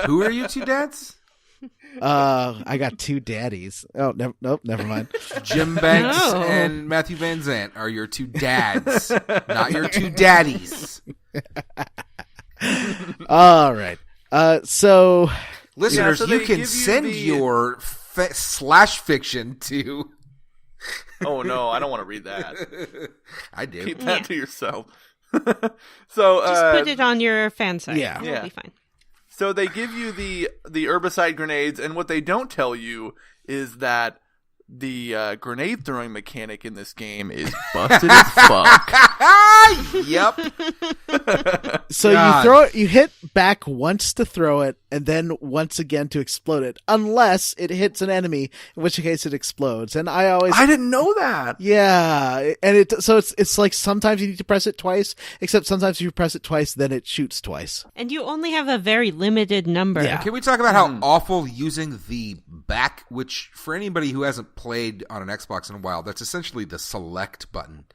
Who are you two dads? I got two daddies. Oh, never mind. Jim Banks No. and Matthew Van Zant are your two dads, not your two daddies. All right. So Listeners, so you they can give you send the- your slash fiction to... Oh no, I don't want to read that. I do. Keep that Yeah. to yourself. So Just put it on your fan site. Yeah. It'll be fine. So they give you the herbicide grenades, and what they don't tell you is that the grenade throwing mechanic in this game is busted as fuck. Yep. So God. you hit back once to throw it, and then once again to explode it, unless it hits an enemy, in which case it explodes. And I didn't know that. yeah, and it's like sometimes you need to press it twice, except sometimes if you press it twice, then it shoots twice. And you only have a very limited number. Yeah. Can we talk about how awful using the back, which for anybody who hasn't played on an Xbox in a while, that's essentially the select button.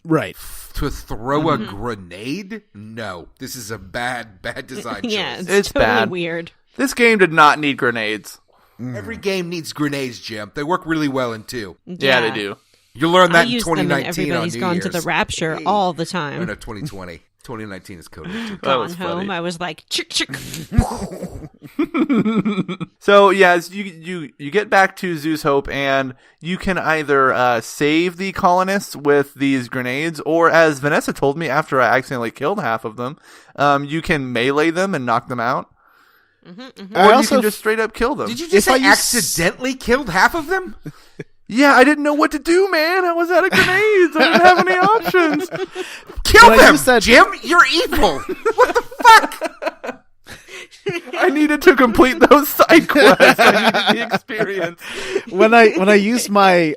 Right. To throw a grenade? No. This is a bad design choice. Yeah, It's totally bad. weird. This game did not need grenades. Every game needs grenades, Jim. They work really well in 2. Yeah, they do. You learn I that in use them and 2019 everybody's on New gone Year's. to the Rapture all the time. Oh, no, 2020. 2019 is coded. That Gone was home, funny. I was like, chick, chick. So yes, you get back to Zeus Hope, and you can either save the colonists with these grenades, or as Vanessa told me after I accidentally killed half of them, you can melee them and knock them out. Or you can just straight up kill them. Did you just say accidentally killed half of them? Yeah, I didn't know what to do, man. I was out of grenades. I didn't have any options. Kill them, Jim. You're evil. What the fuck? I needed to complete those side quests. I needed the experience. When I used my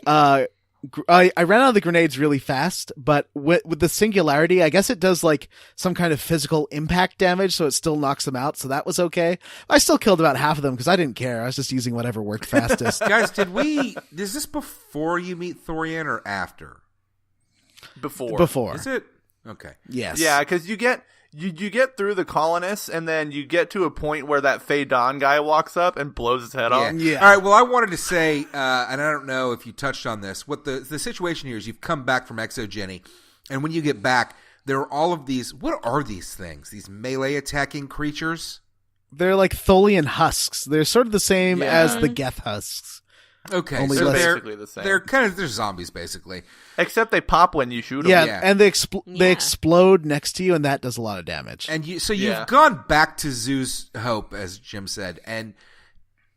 I ran out of the grenades really fast, but with the singularity, I guess it does like some kind of physical impact damage, so it still knocks them out. So that was okay. I still killed about half of them because I didn't care. I was just using whatever worked fastest. Guys, is this before you meet Thorian or after? Before. Is it? Okay. Yes. Yeah, because you get through the colonists, and then you get to a point where that Fey Don guy walks up and blows his head off. Yeah. All right, well, I wanted to say, and I don't know if you touched on this, what the situation here is you've come back from Exogeny, and when you get back, there are all of these, what are these things? These melee attacking creatures? They're like Tholian husks. They're sort of the same as the Geth husks. Okay, Only so less. Basically the same. They're zombies, basically. Except they pop when you shoot them. Yeah, and they explode next to you, and that does a lot of damage. And you've gone back to Zoo's Hope, as Jim said, and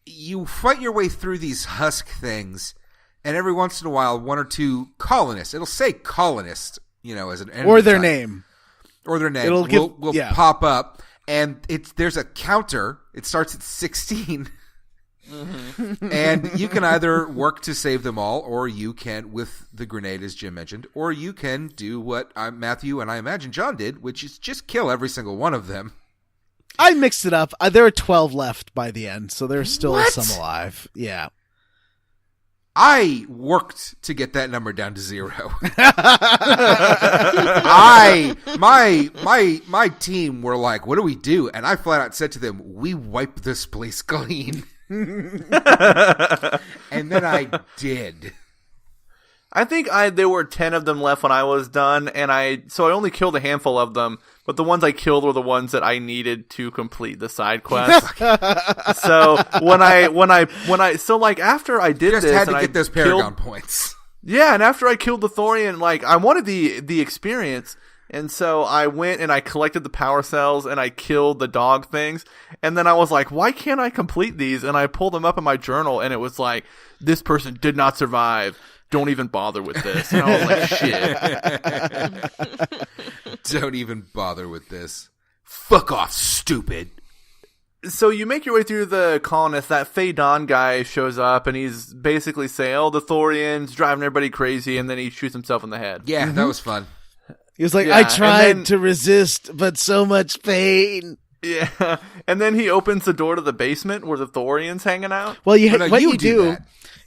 you fight your way through these husk things, and every once in a while, one or two colonists, it'll say colonist, as an enemy or their type, name. will pop up, and there's a counter. It starts at 16. Mm-hmm. And you can either work to save them all, or you can, with the grenade, as Jim mentioned, or you can do what Matthew and I imagine John did, which is just kill every single one of them. I mixed it up. There were 12 left by the end, so there's still some alive. Yeah. I worked to get that number down to 0. My team were like, what do we do? And I flat out said to them, we wipe this place clean. And then I did. I think there were 10 of them left when I was done, and I only killed a handful of them, but the ones I killed were the ones that I needed to complete the side quest. So after I did just this, had to and get those Paragon points. Yeah, and after I killed the Thorian, I wanted the experience. And so I went and I collected the power cells and I killed the dog things. And then I was like, why can't I complete these? And I pulled them up in my journal and it was like, this person did not survive. Don't even bother with this. And I was like, shit. Don't even bother with this. Fuck off, stupid. So you make your way through the colonists. That Fey Don guy shows up and he's basically saying, oh, the Thorians driving everybody crazy. And then he shoots himself in the head. Yeah, that was fun. He was like, I tried to resist, but so much pain. Yeah. And then he opens the door to the basement where the Thorians hanging out. Well, you do.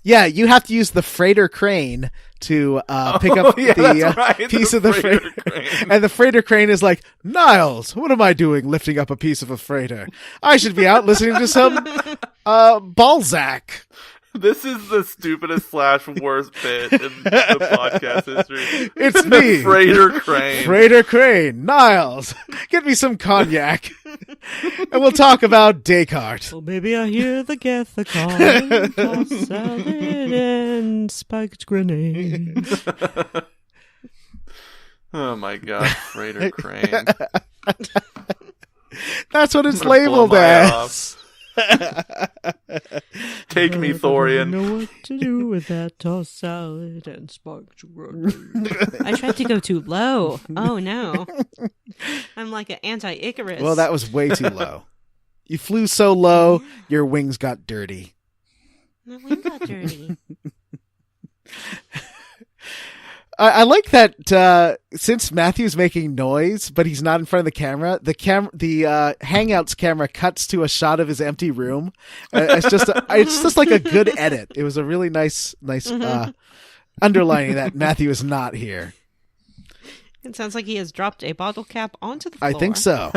Yeah, you have to use the freighter crane to pick up the piece of the freighter crane. And the freighter crane is like, Niles, what am I doing lifting up a piece of a freighter? I should be out listening to some Balzac. This is the stupidest / worst bit in the podcast history. It's me. Freighter Crane. Freighter Crane. Niles, get me some cognac. And we'll talk about Descartes. Well, baby, I hear the Geth calling, toss salad and spiked grenades. Oh my god, Freighter Crane. That's what it's labeled as. Take me, Thorian. I don't know what to do with that tossed salad and spiked grenades. I tried to go too low. Oh no. I'm like an anti-Icarus. Well, that was way too low. You flew so low, your wings got dirty. My wing got dirty. I like that since Matthew's making noise, but he's not in front of the camera. The Hangouts camera cuts to a shot of his empty room. It's just like a good edit. It was a really nice underlining that Matthew is not here. It sounds like he has dropped a bottle cap onto the floor. I think so.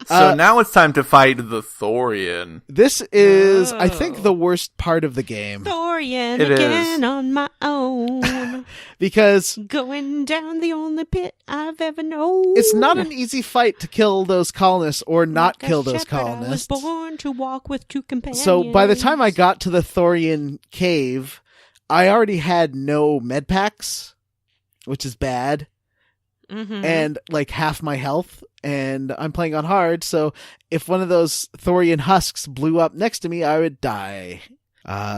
So now it's time to fight the Thorian. This is, I think, the worst part of the game. Thorian It again is. on my own. Because going down the only pit I've ever known. it's not an easy fight to kill those colonists or not Like a kill those shepherd, colonists. I was born to walk with two companions. So by the time I got to the Thorian cave, I already had no med packs, which is bad. and like half my health, and I'm playing on hard, so if one of those thorian husks blew up next to me, I would die.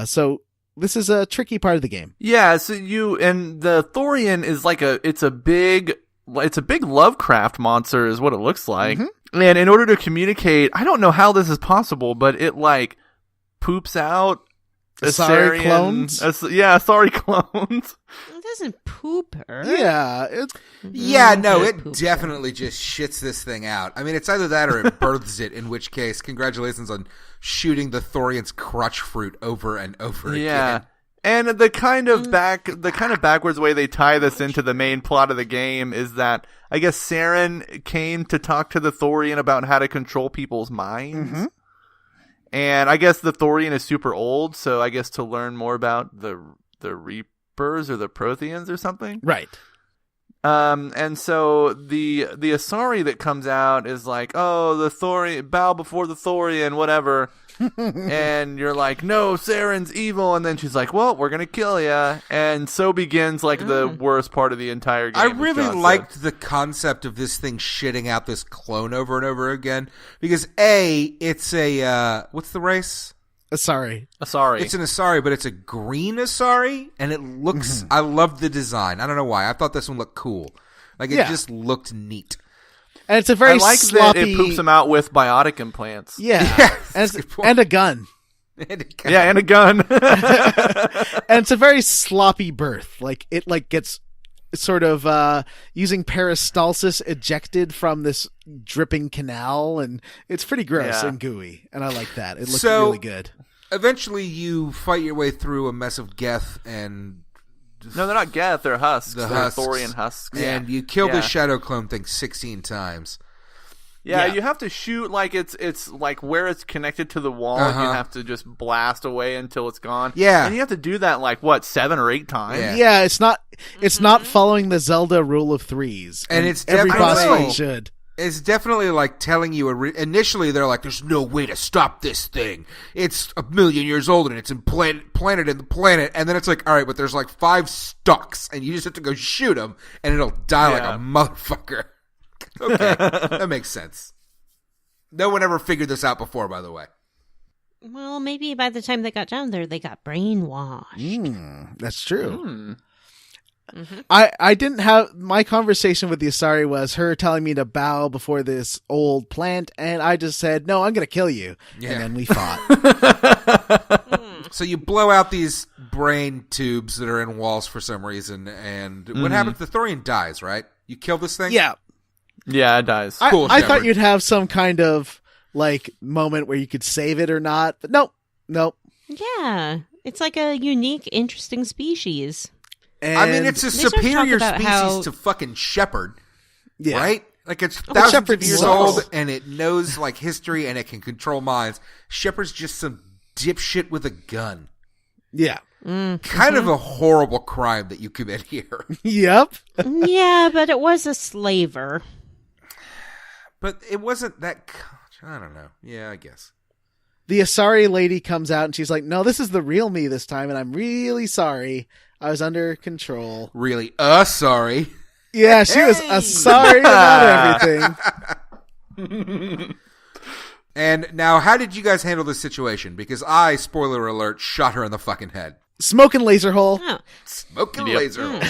So this is a tricky part of the game. Yeah, so and the thorian is like it's a big Lovecraft monster is what it looks like. Mm-hmm. And in order to communicate, I don't know how this is possible, but it like poops out Asari clones? Asari clones. It doesn't poop her. Yeah. It definitely just shits this thing out. I mean, it's either that or it births it, in which case, congratulations on shooting the Thorian's crutch fruit over and over again. And the kind of backwards way they tie this into the main plot of the game is that I guess Saren came to talk to the Thorian about how to control people's minds. Mm-hmm. And I guess the Thorian is super old, so I guess to learn more about the Reapers or the Protheans or something. Right. And so the Asari that comes out is like, oh, the Thorian, bow before the Thorian, whatever. And you're like, no, Saren's evil. And then she's like, well, we're going to kill ya. And so begins like the worst part of the entire game. I really liked the concept of this thing shitting out this clone over and over again. Because it's a, what's the race? Asari. It's an Asari, but it's a green Asari. And it looks, I love the design. I don't know why. I thought this one looked cool. Like it just looked neat. And it's a very sloppy... that it poops them out with biotic implants. Yeah. And a gun. Yeah, and a gun. And it's a very sloppy birth. Like, it gets sort of using peristalsis ejected from this dripping canal, and it's pretty gross and gooey. And I like that. It looks really good. Eventually you fight your way through a mess of Geth and... No, they're not Geth. They're husks. They're Thorian husks. And you kill the shadow clone thing 16 times. Yeah, you have to shoot like it's like where it's connected to the wall, and you have to just blast away until it's gone. Yeah. And you have to do that like 7 or 8 times. Yeah, it's not following the Zelda rule of threes. And it's every boss definitely fight should. It's definitely like telling you initially they're like, there's no way to stop this thing. It's 1 million years old and it's planted in the planet. And then it's like, all right, but there's like 5 stalks and you just have to go shoot them and it'll die like a motherfucker. Okay, that makes sense. No one ever figured this out before, by the way. Well, maybe by the time they got down there, they got brainwashed. That's true. Mm-hmm. I didn't have my conversation with the Asari was her telling me to bow before this old plant, and I just said, no, I'm going to kill you. Yeah. And then we fought. So you blow out these brain tubes that are in walls for some reason, and what happens? The Thorian dies, right? You kill this thing? Yeah. Yeah, it dies. Cool, I thought you'd have some kind of like moment where you could save it or not, but nope. Yeah, it's like a unique, interesting species. And I mean, it's a superior species to fucking shepherd, right? Like it's thousands of years old, and it knows like history, and it can control minds. Shepherd's just some dipshit with a gun. Yeah. Kind of a horrible crime that you commit here. Yep. Yeah, but it was a slaver. But it wasn't that... I don't know. Yeah, I guess. The Asari lady comes out, and she's like, no, this is the real me this time, and I'm really sorry. I was under control. Really? Sorry. Yeah, she was sorry about everything. And now, how did you guys handle this situation? Because I, spoiler alert, shot her in the fucking head. Smoking laser hole. Oh. Smoking laser hole.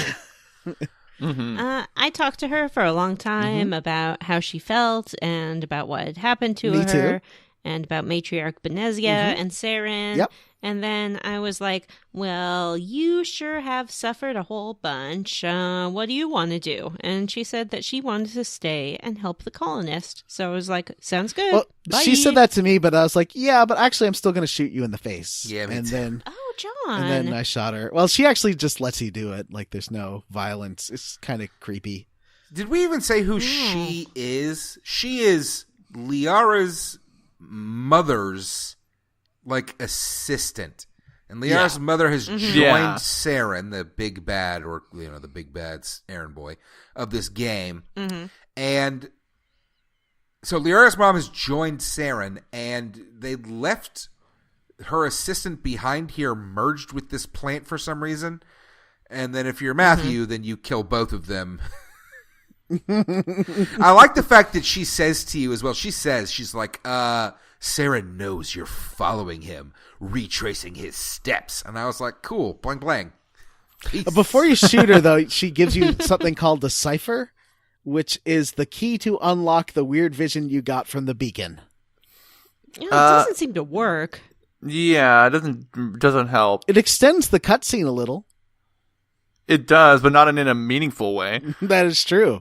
I talked to her for a long time about how she felt and about what had happened to her. Too. And about Matriarch Benezia and Saren. Yep. And then I was like, well, you sure have suffered a whole bunch. What do you want to do? And she said that she wanted to stay and help the colonist. So I was like, sounds good. Well, Bye. she said that to me, but I was like, yeah, but actually I'm still going to shoot you in the face. Yeah, me too. Then, oh, John. And then I shot her. Well, she actually just lets you do it. Like there's no violence. It's kind of creepy. Did we even say who she is? She is Liara's mother's like assistant, and Liara's mother has joined Saren, the big bad, or the big bad's errand boy of this game, and so Liara's mom has joined Saren, and they left her assistant behind here, merged with this plant for some reason, and then if you're Matthew, then you kill both of them. I like the fact that she says to you as well. She's like, Sarah knows you're following him, retracing his steps. And I was like, cool, blang blang. Peace. Before you shoot her, though, she gives you something called the cipher, which is the key to unlock the weird vision you got from the beacon. Yeah, it doesn't seem to work. Yeah, it doesn't help. It extends the cutscene a little. It does, but not in a meaningful way. That is true.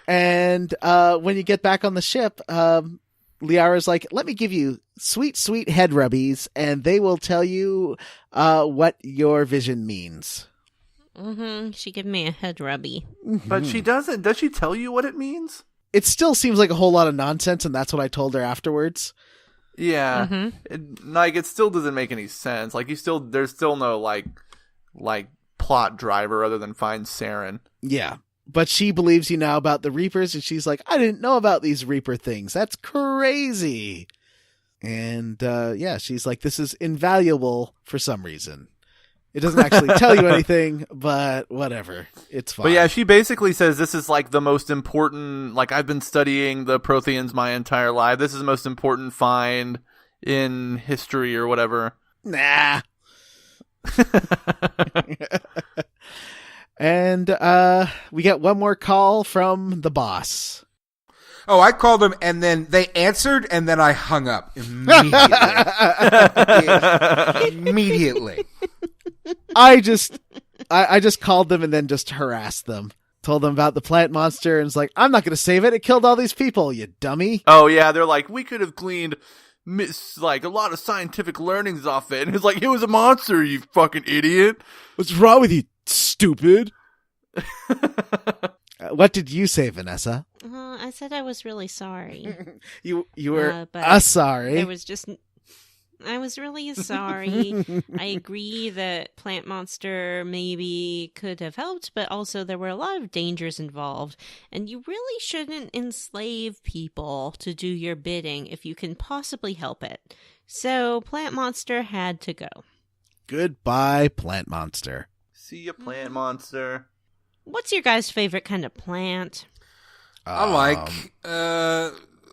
And when you get back on the ship, Liara's like, let me give you sweet, sweet head rubbies, and they will tell you what your vision means. Mm-hmm. She gave me a head rubby. But she doesn't. Does she tell you what it means? It still seems like a whole lot of nonsense, and that's what I told her afterwards. Yeah. Mm-hmm. It still doesn't make any sense. There's still no, like plot driver other than find Saren. Yeah. But she believes you now about the Reapers, and she's like, I didn't know about these Reaper things. That's crazy. And, she's like, this is invaluable for some reason. It doesn't actually tell you anything, but whatever. It's fine. But yeah, she basically says this is like the most important, like I've been studying the Protheans my entire life. This is the most important find in history or whatever. Nah. And we get one more call from the boss. Oh, I called them, and then they answered, and then I hung up immediately. Immediately. I just called them and then just harassed them. Told them about the plant monster, and was like, I'm not going to save it. It killed all these people, you dummy. Oh, yeah, they're like, we could have gleaned a lot of scientific learnings off it. And it's like, it was a monster, you fucking idiot. What's wrong with you, stupid? What did you say, Vanessa? I said I was really sorry. You were but sorry. I was really sorry. I agree that Plant Monster maybe could have helped, but also there were a lot of dangers involved. And you really shouldn't enslave people to do your bidding if you can possibly help it. So Plant Monster had to go. Goodbye, Plant Monster. See ya, Plant Monster. What's your guys' favorite kind of plant? I like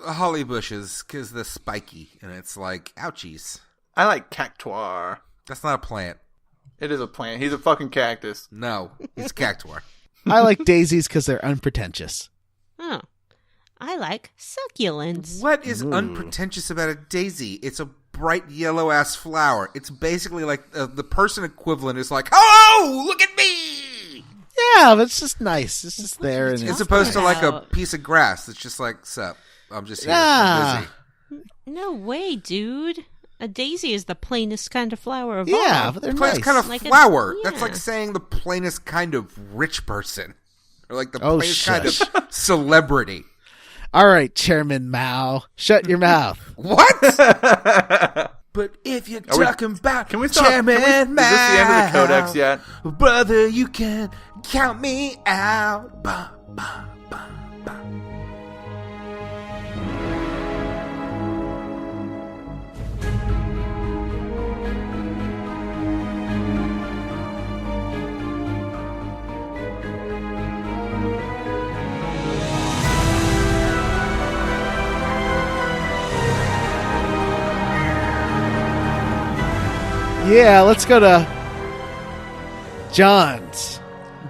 holly bushes because they're spiky, and it's like, ouchies. I like cactuar. That's not a plant. It is a plant. He's a fucking cactus. No, it's cactuar. I like daisies because they're unpretentious. Oh, I like succulents. What is unpretentious about a daisy? It's a bright yellow-ass flower. It's basically like the person equivalent is like, oh, look at me! Yeah, but it's just nice. It's just there. And As opposed to like a piece of grass that's just like, sup, I'm just here. I'm busy. No way, dude. A daisy is the plainest kind of flower of yeah, all. but they're Plainest nice. kind of Like flower. yeah. That's like saying the plainest kind of rich person. Or like the Oh, plainest kind shush. of celebrity. All right, Chairman Mao, shut your mouth. What? But if you're talking about Can we stop? Chairman Is this the end of the codex yet? Brother, you can count me out. Bah, bah, bah, bah. Yeah, let's go to John's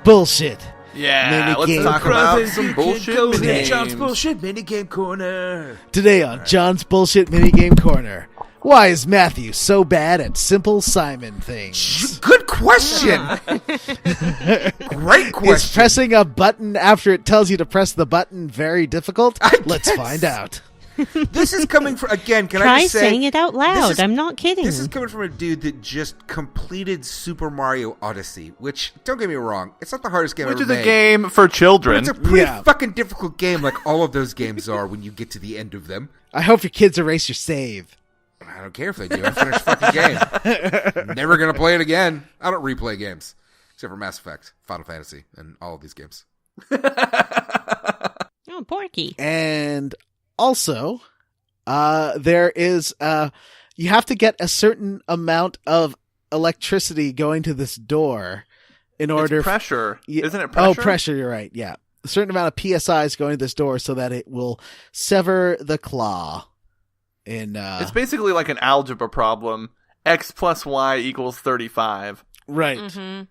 bullshit. Yeah, let's Minigame. talk about some bullshit minigames. John's bullshit minigame corner. Today on John's bullshit minigame corner. Why is Matthew so bad at simple Simon things? Good question. Great Is question. pressing a button after it tells you to press the button very difficult? Let's guess. find out. This is coming from, again, can I Try just say, saying it out loud. is- I'm not kidding. this is coming from a dude that just completed Super Mario Odyssey, which, don't get me wrong, it's not the hardest game Which ever is made. a game for children. It's a pretty Yeah. fucking difficult game, like all of those games are when you get to the end of them. I hope your kids erase your save. I don't care if they do. I finished the fucking game. Never gonna play it again. I don't replay games. Except for Mass Effect, Final Fantasy, and all of these games. Oh, Porky. And also, there is, you have to get a certain amount of electricity going to this door. in order. It's pressure. Yeah. Isn't it pressure? Oh, pressure. You're right. Yeah. A certain amount of PSI is going to this door so that it will sever the claw. It's basically like an algebra problem. X plus Y equals 35. Right. Mm-hmm.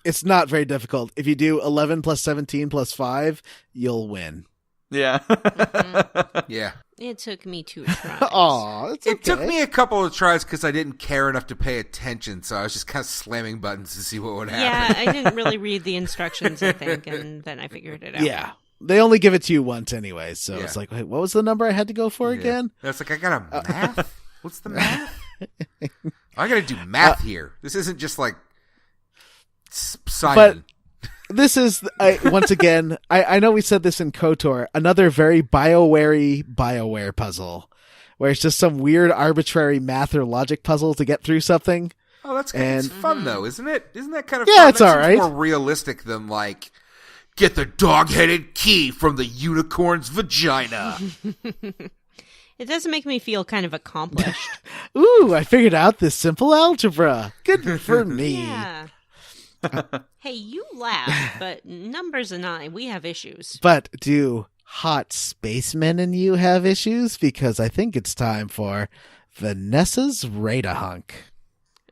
It's not very difficult. If you do 11 plus 17 plus 5, you'll win. Yeah. Yeah. It took me 2 tries. Aw, it's okay. It took me a couple of tries because I didn't care enough to pay attention, so I was just kind of slamming buttons to see what would happen. Yeah, I didn't really read the instructions, I think, and then I figured it out. Yeah. They only give it to you once anyway, so Yeah. it's like, wait, what was the number I had to go for again? It's like, I got a math? What's the math? I got to do math here. This isn't just like Simon. This is, once again, I know we said this in KOTOR, another very BioWare puzzle, where it's just some weird arbitrary math or logic puzzle to get through something. Oh, that's kind And- of fun, though, isn't it? Isn't that kind of Yeah, fun? it's That seems alright. more realistic than, like, get the dog-headed key from the unicorn's vagina. It does make me feel kind of accomplished. Ooh, I figured out this simple algebra. Good for me. Yeah. Hey, you laugh, but numbers and I, we have issues. But do hot spacemen and you have issues? Because I think it's time for Vanessa's Rate-A-Hunk.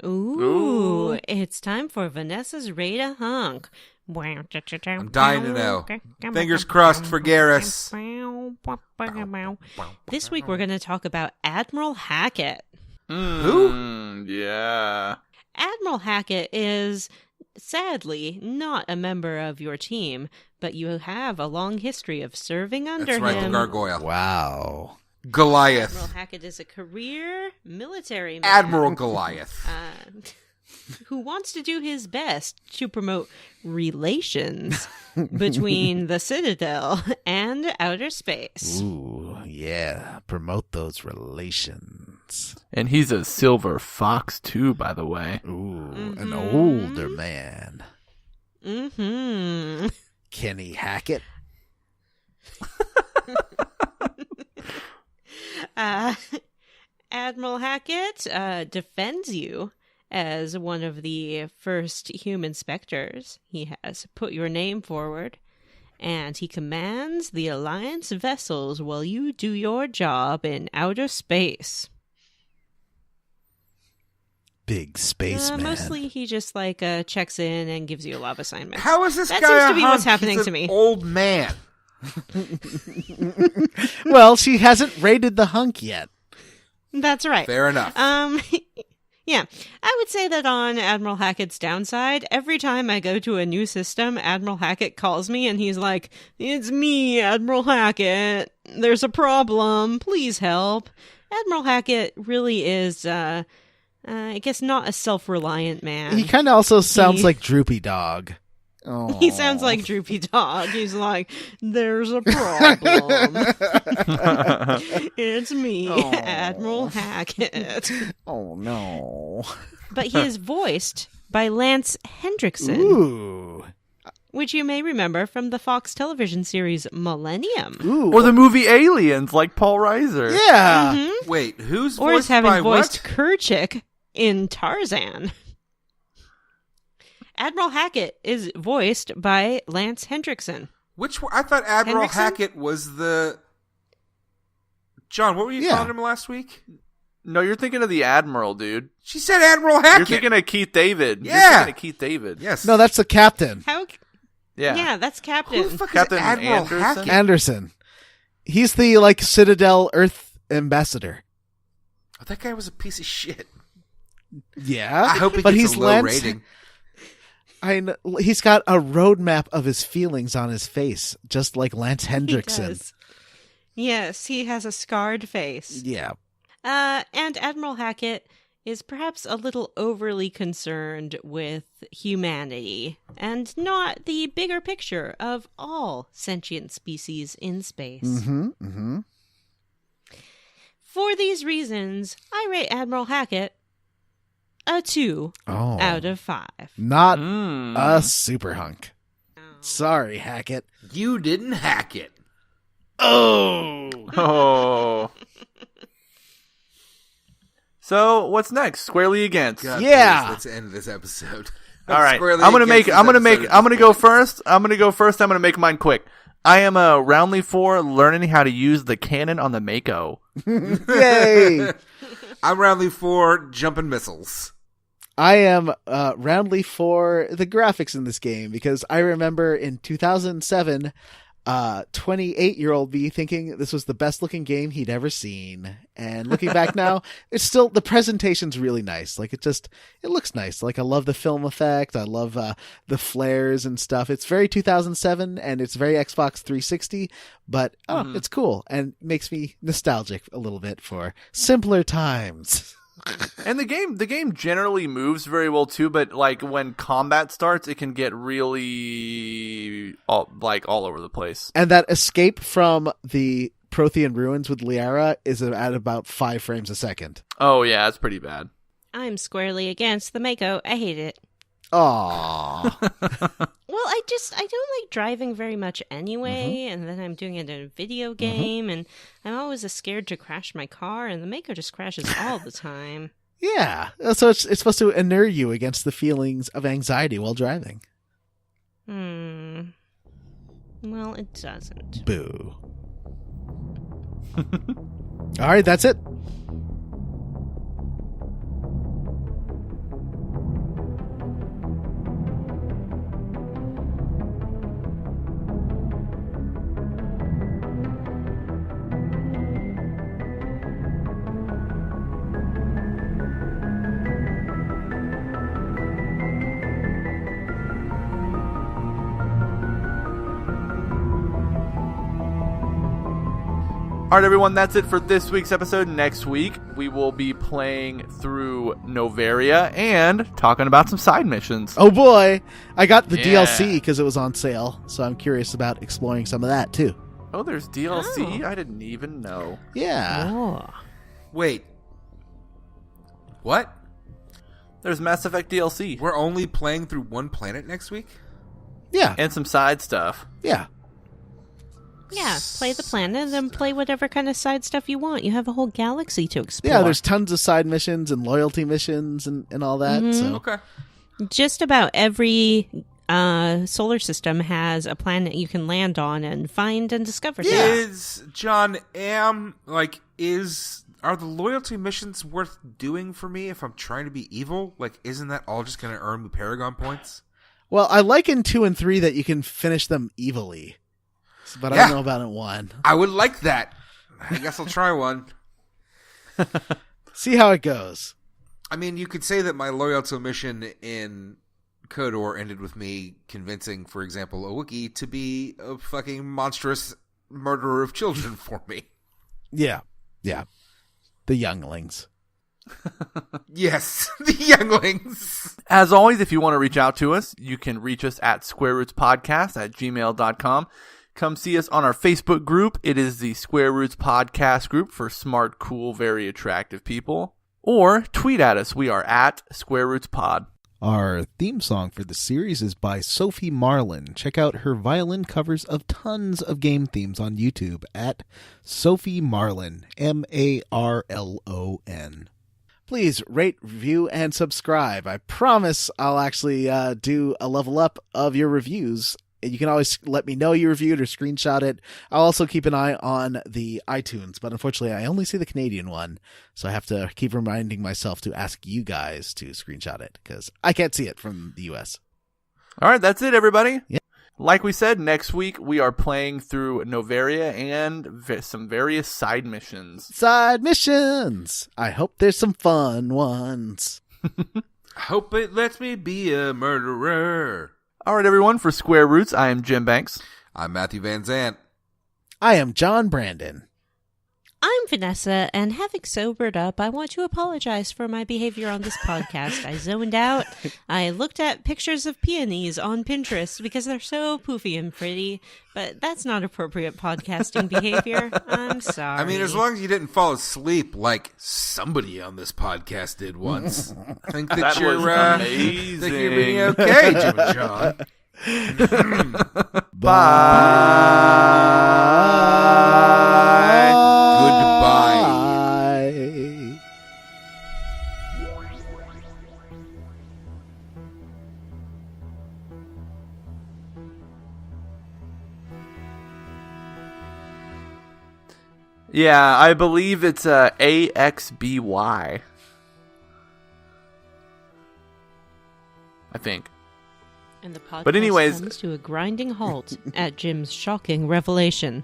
Ooh, it's time for Vanessa's Rate-A-Hunk. I'm dying to know. Fingers crossed for Garrus. This week we're going to talk about Admiral Hackett. Who? Yeah. Admiral Hackett is, sadly, not a member of your team, but you have a long history of serving under That's right, the him. gargoyle. Wow. Admiral Goliath. Hackett is a career military man. Admiral Goliath. Who wants to do his best to promote relations between the Citadel and outer space. Ooh, yeah. Promote those relations. And he's a silver fox, too, by the way. Ooh, an older man. Mm-hmm. Can he hack it? Admiral Hackett defends you as one of the first human specters. He has put your name forward, and he commands the Alliance vessels while you do your job in outer space. Big spaceman. Mostly he just checks in and gives you a love assignment. How is this That guy seems a to be what's hunk? happening He's to an me. Old man. Well, she hasn't rated the hunk yet. That's right. Fair enough. Yeah, I would say that on Admiral Hackett's downside, every time I go to a new system, Admiral Hackett calls me and he's like, "It's me, Admiral Hackett. There's a problem. Please help." Admiral Hackett really is, I guess, not a self-reliant man. He kind of also sounds like Droopy Dog. Oh. He sounds like Droopy Dog. He's like, "There's a problem. It's me, Oh. Admiral Hackett." Oh, no. But he is voiced by Lance Hendrickson, Ooh. which you may remember from the Fox television series Millennium. Ooh. Or the movie Aliens, like Paul Reiser. Yeah. Mhm. Wait, who's Or is voiced having by voiced what? Kerchik in Tarzan. Admiral Hackett is voiced by Lance Hendrickson. Which one? I thought Admiral Hendrickson? Hackett was the... John, what were you Yeah. calling him last week? No, you're thinking of the Admiral, dude. She said Admiral Hackett. You're thinking of Keith David. Yeah. You're thinking of Keith David. Yes. No, that's the captain. How? Yeah. Yeah, that's Who Captain. the fuck Captain is Admiral Anderson? Hackett? Anderson. He's the, Citadel Earth ambassador. Oh, that guy was a piece of shit. Yeah. I hope he but gets he's a low Lance. rating. I know, he's got a roadmap of his feelings on his face, just like Lance He Hendrickson. does. Yes, he has a scarred face. Yeah. And Admiral Hackett is perhaps a little overly concerned with humanity and not the bigger picture of all sentient species in space. Mm-hmm. Mm-hmm. For these reasons, I rate Admiral Hackett a 2 Oh. out of 5. Not Mm. a super hunk. Sorry, Hackett. You didn't hack it. Oh. Oh. So, what's next? Squarely Against. God, Yeah. please, let's end this episode. All right, squarely I'm gonna against this episode I'm gonna at go this point. first. I'm gonna make mine quick. I am a Roundly 4 learning how to use the cannon on the Mako. Yay! I'm roundly 4 jumping missiles. I am roundly for the graphics in this game because I remember in 2007, 28-year-old me thinking this was the best looking game he'd ever seen. And looking back now, it's still, the presentation's really nice. Like it looks nice. Like I love the film effect. I love the flares and stuff. It's very 2007 and it's very Xbox 360, but it's cool and makes me nostalgic a little bit for simpler times. And the game generally moves very well too, but like when combat starts, it can get really all over the place. And that escape from the Prothean ruins with Liara is at about 5 frames a second. Oh yeah, it's pretty bad. I'm squarely against the Mako. I hate it. Aww. Well, I don't like driving very much anyway, and then I'm doing it in a video game, and I'm always scared to crash my car, and the Mako just crashes all the time. Yeah, so it's supposed to inure you against the feelings of anxiety while driving. Well, it doesn't. Boo. All right, that's it. All right, everyone, that's it for this week's episode. Next week, we will be playing through Noveria and talking about some side missions. Oh boy, I got the Yeah. DLC because it was on sale, so I'm curious about exploring some of that too. Oh, there's DLC? Oh. I didn't even know. Yeah. Oh. Wait. What? There's Mass Effect DLC. We're only playing through one planet next week? Yeah. And some side stuff. Yeah. Yeah, play the planet and play whatever kind of side stuff you want. You have a whole galaxy to explore. Yeah, there's tons of side missions and loyalty missions and all that. So Okay. just about every solar system has a planet you can land on and find and discover things. Is John are the loyalty missions worth doing for me if I'm trying to be evil? Like, isn't that all just going to earn me Paragon points? well, I like in 2 and 3 that you can finish them evilly. But I don't know about in 1. I would like that. I guess I'll try one. See how it goes. I mean, you could say that my loyalty mission in KOTOR ended with me convincing, for example, a Wookiee to be a fucking monstrous murderer of children for me. Yeah. Yeah. The younglings. Yes, the younglings. As always, if you want to reach out to us, you can reach us at squarerootspodcast@gmail.com. Come see us on our Facebook group. It is the Square Roots Podcast group for smart, cool, very attractive people. Or tweet at us. We are at Square Roots Pod. Our theme song for the series is by Sophie Marlin. Check out her violin covers of tons of game themes on YouTube at Sophie Marlin, Marlon. Please rate, review, and subscribe. I promise I'll actually do a level up of your reviews. You can always let me know you reviewed or screenshot it. I'll also keep an eye on the iTunes, but unfortunately I only see the Canadian one, so I have to keep reminding myself to ask you guys to screenshot it, because I can't see it from the US. All right, that's it, everybody. Yeah. Like we said, next week we are playing through Noveria and some various side missions. Side missions! I hope there's some fun ones. I hope it lets me be a murderer. All right, everyone, for Square Roots, I am Jim Banks. I'm Matthew Van Zant. I am John Brandon. I'm Vanessa, and having sobered up, I want to apologize for my behavior on this podcast. I zoned out. I looked at pictures of peonies on Pinterest because they're so poofy and pretty, but that's not appropriate podcasting behavior. I'm sorry. I mean, as long as you didn't fall asleep like somebody on this podcast did once, I think that, That you're was think amazing. you're being okay, Jim and John. Bye. Goodbye. Yeah, I believe it's AXBY. I think. And the podcast But anyways- comes to a grinding halt at Jim's shocking revelation.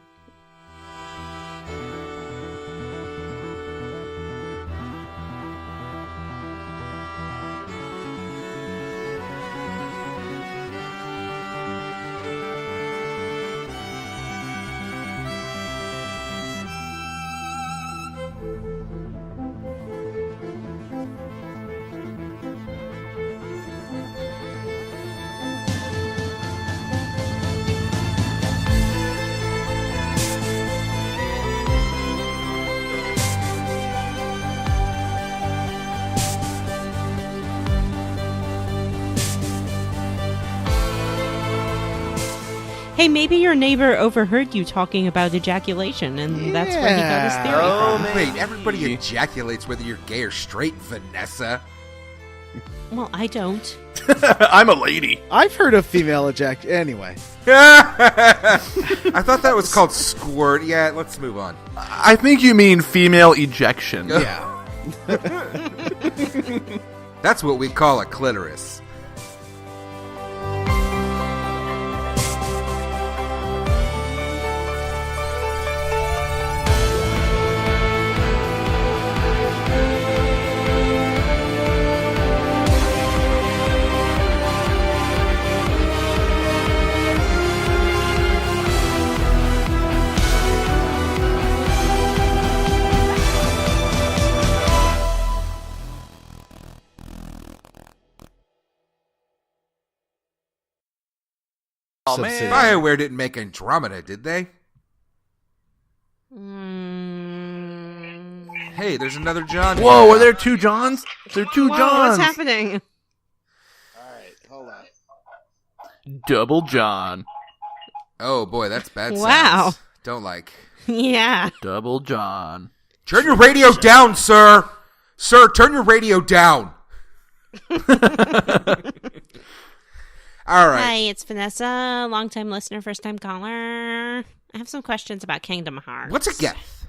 Hey, maybe your neighbor overheard you talking about ejaculation, and that's where he got his theory Oh, from. maybe. Wait, everybody ejaculates whether you're gay or straight, Vanessa. Well, I don't. I'm a lady. I've heard of female ejac. Anyway, I thought that was called squirt. Yeah, let's move on. I think you mean female ejection. yeah. That's what we call a clitoris. Oh, Subsidiary. man. BioWare didn't make Andromeda, did they? Hey, there's another John. Whoa, here. are there two Johns? There are two Whoa, Johns. what's happening? All right, hold on. Double John. Oh boy, that's bad. Wow. Sounds. Don't like. Yeah. Double John. Turn your radio down, sir. Sir, turn your radio down. All right. Hi, it's Vanessa, longtime listener, first time caller. I have some questions about Kingdom Hearts. What's a Geth?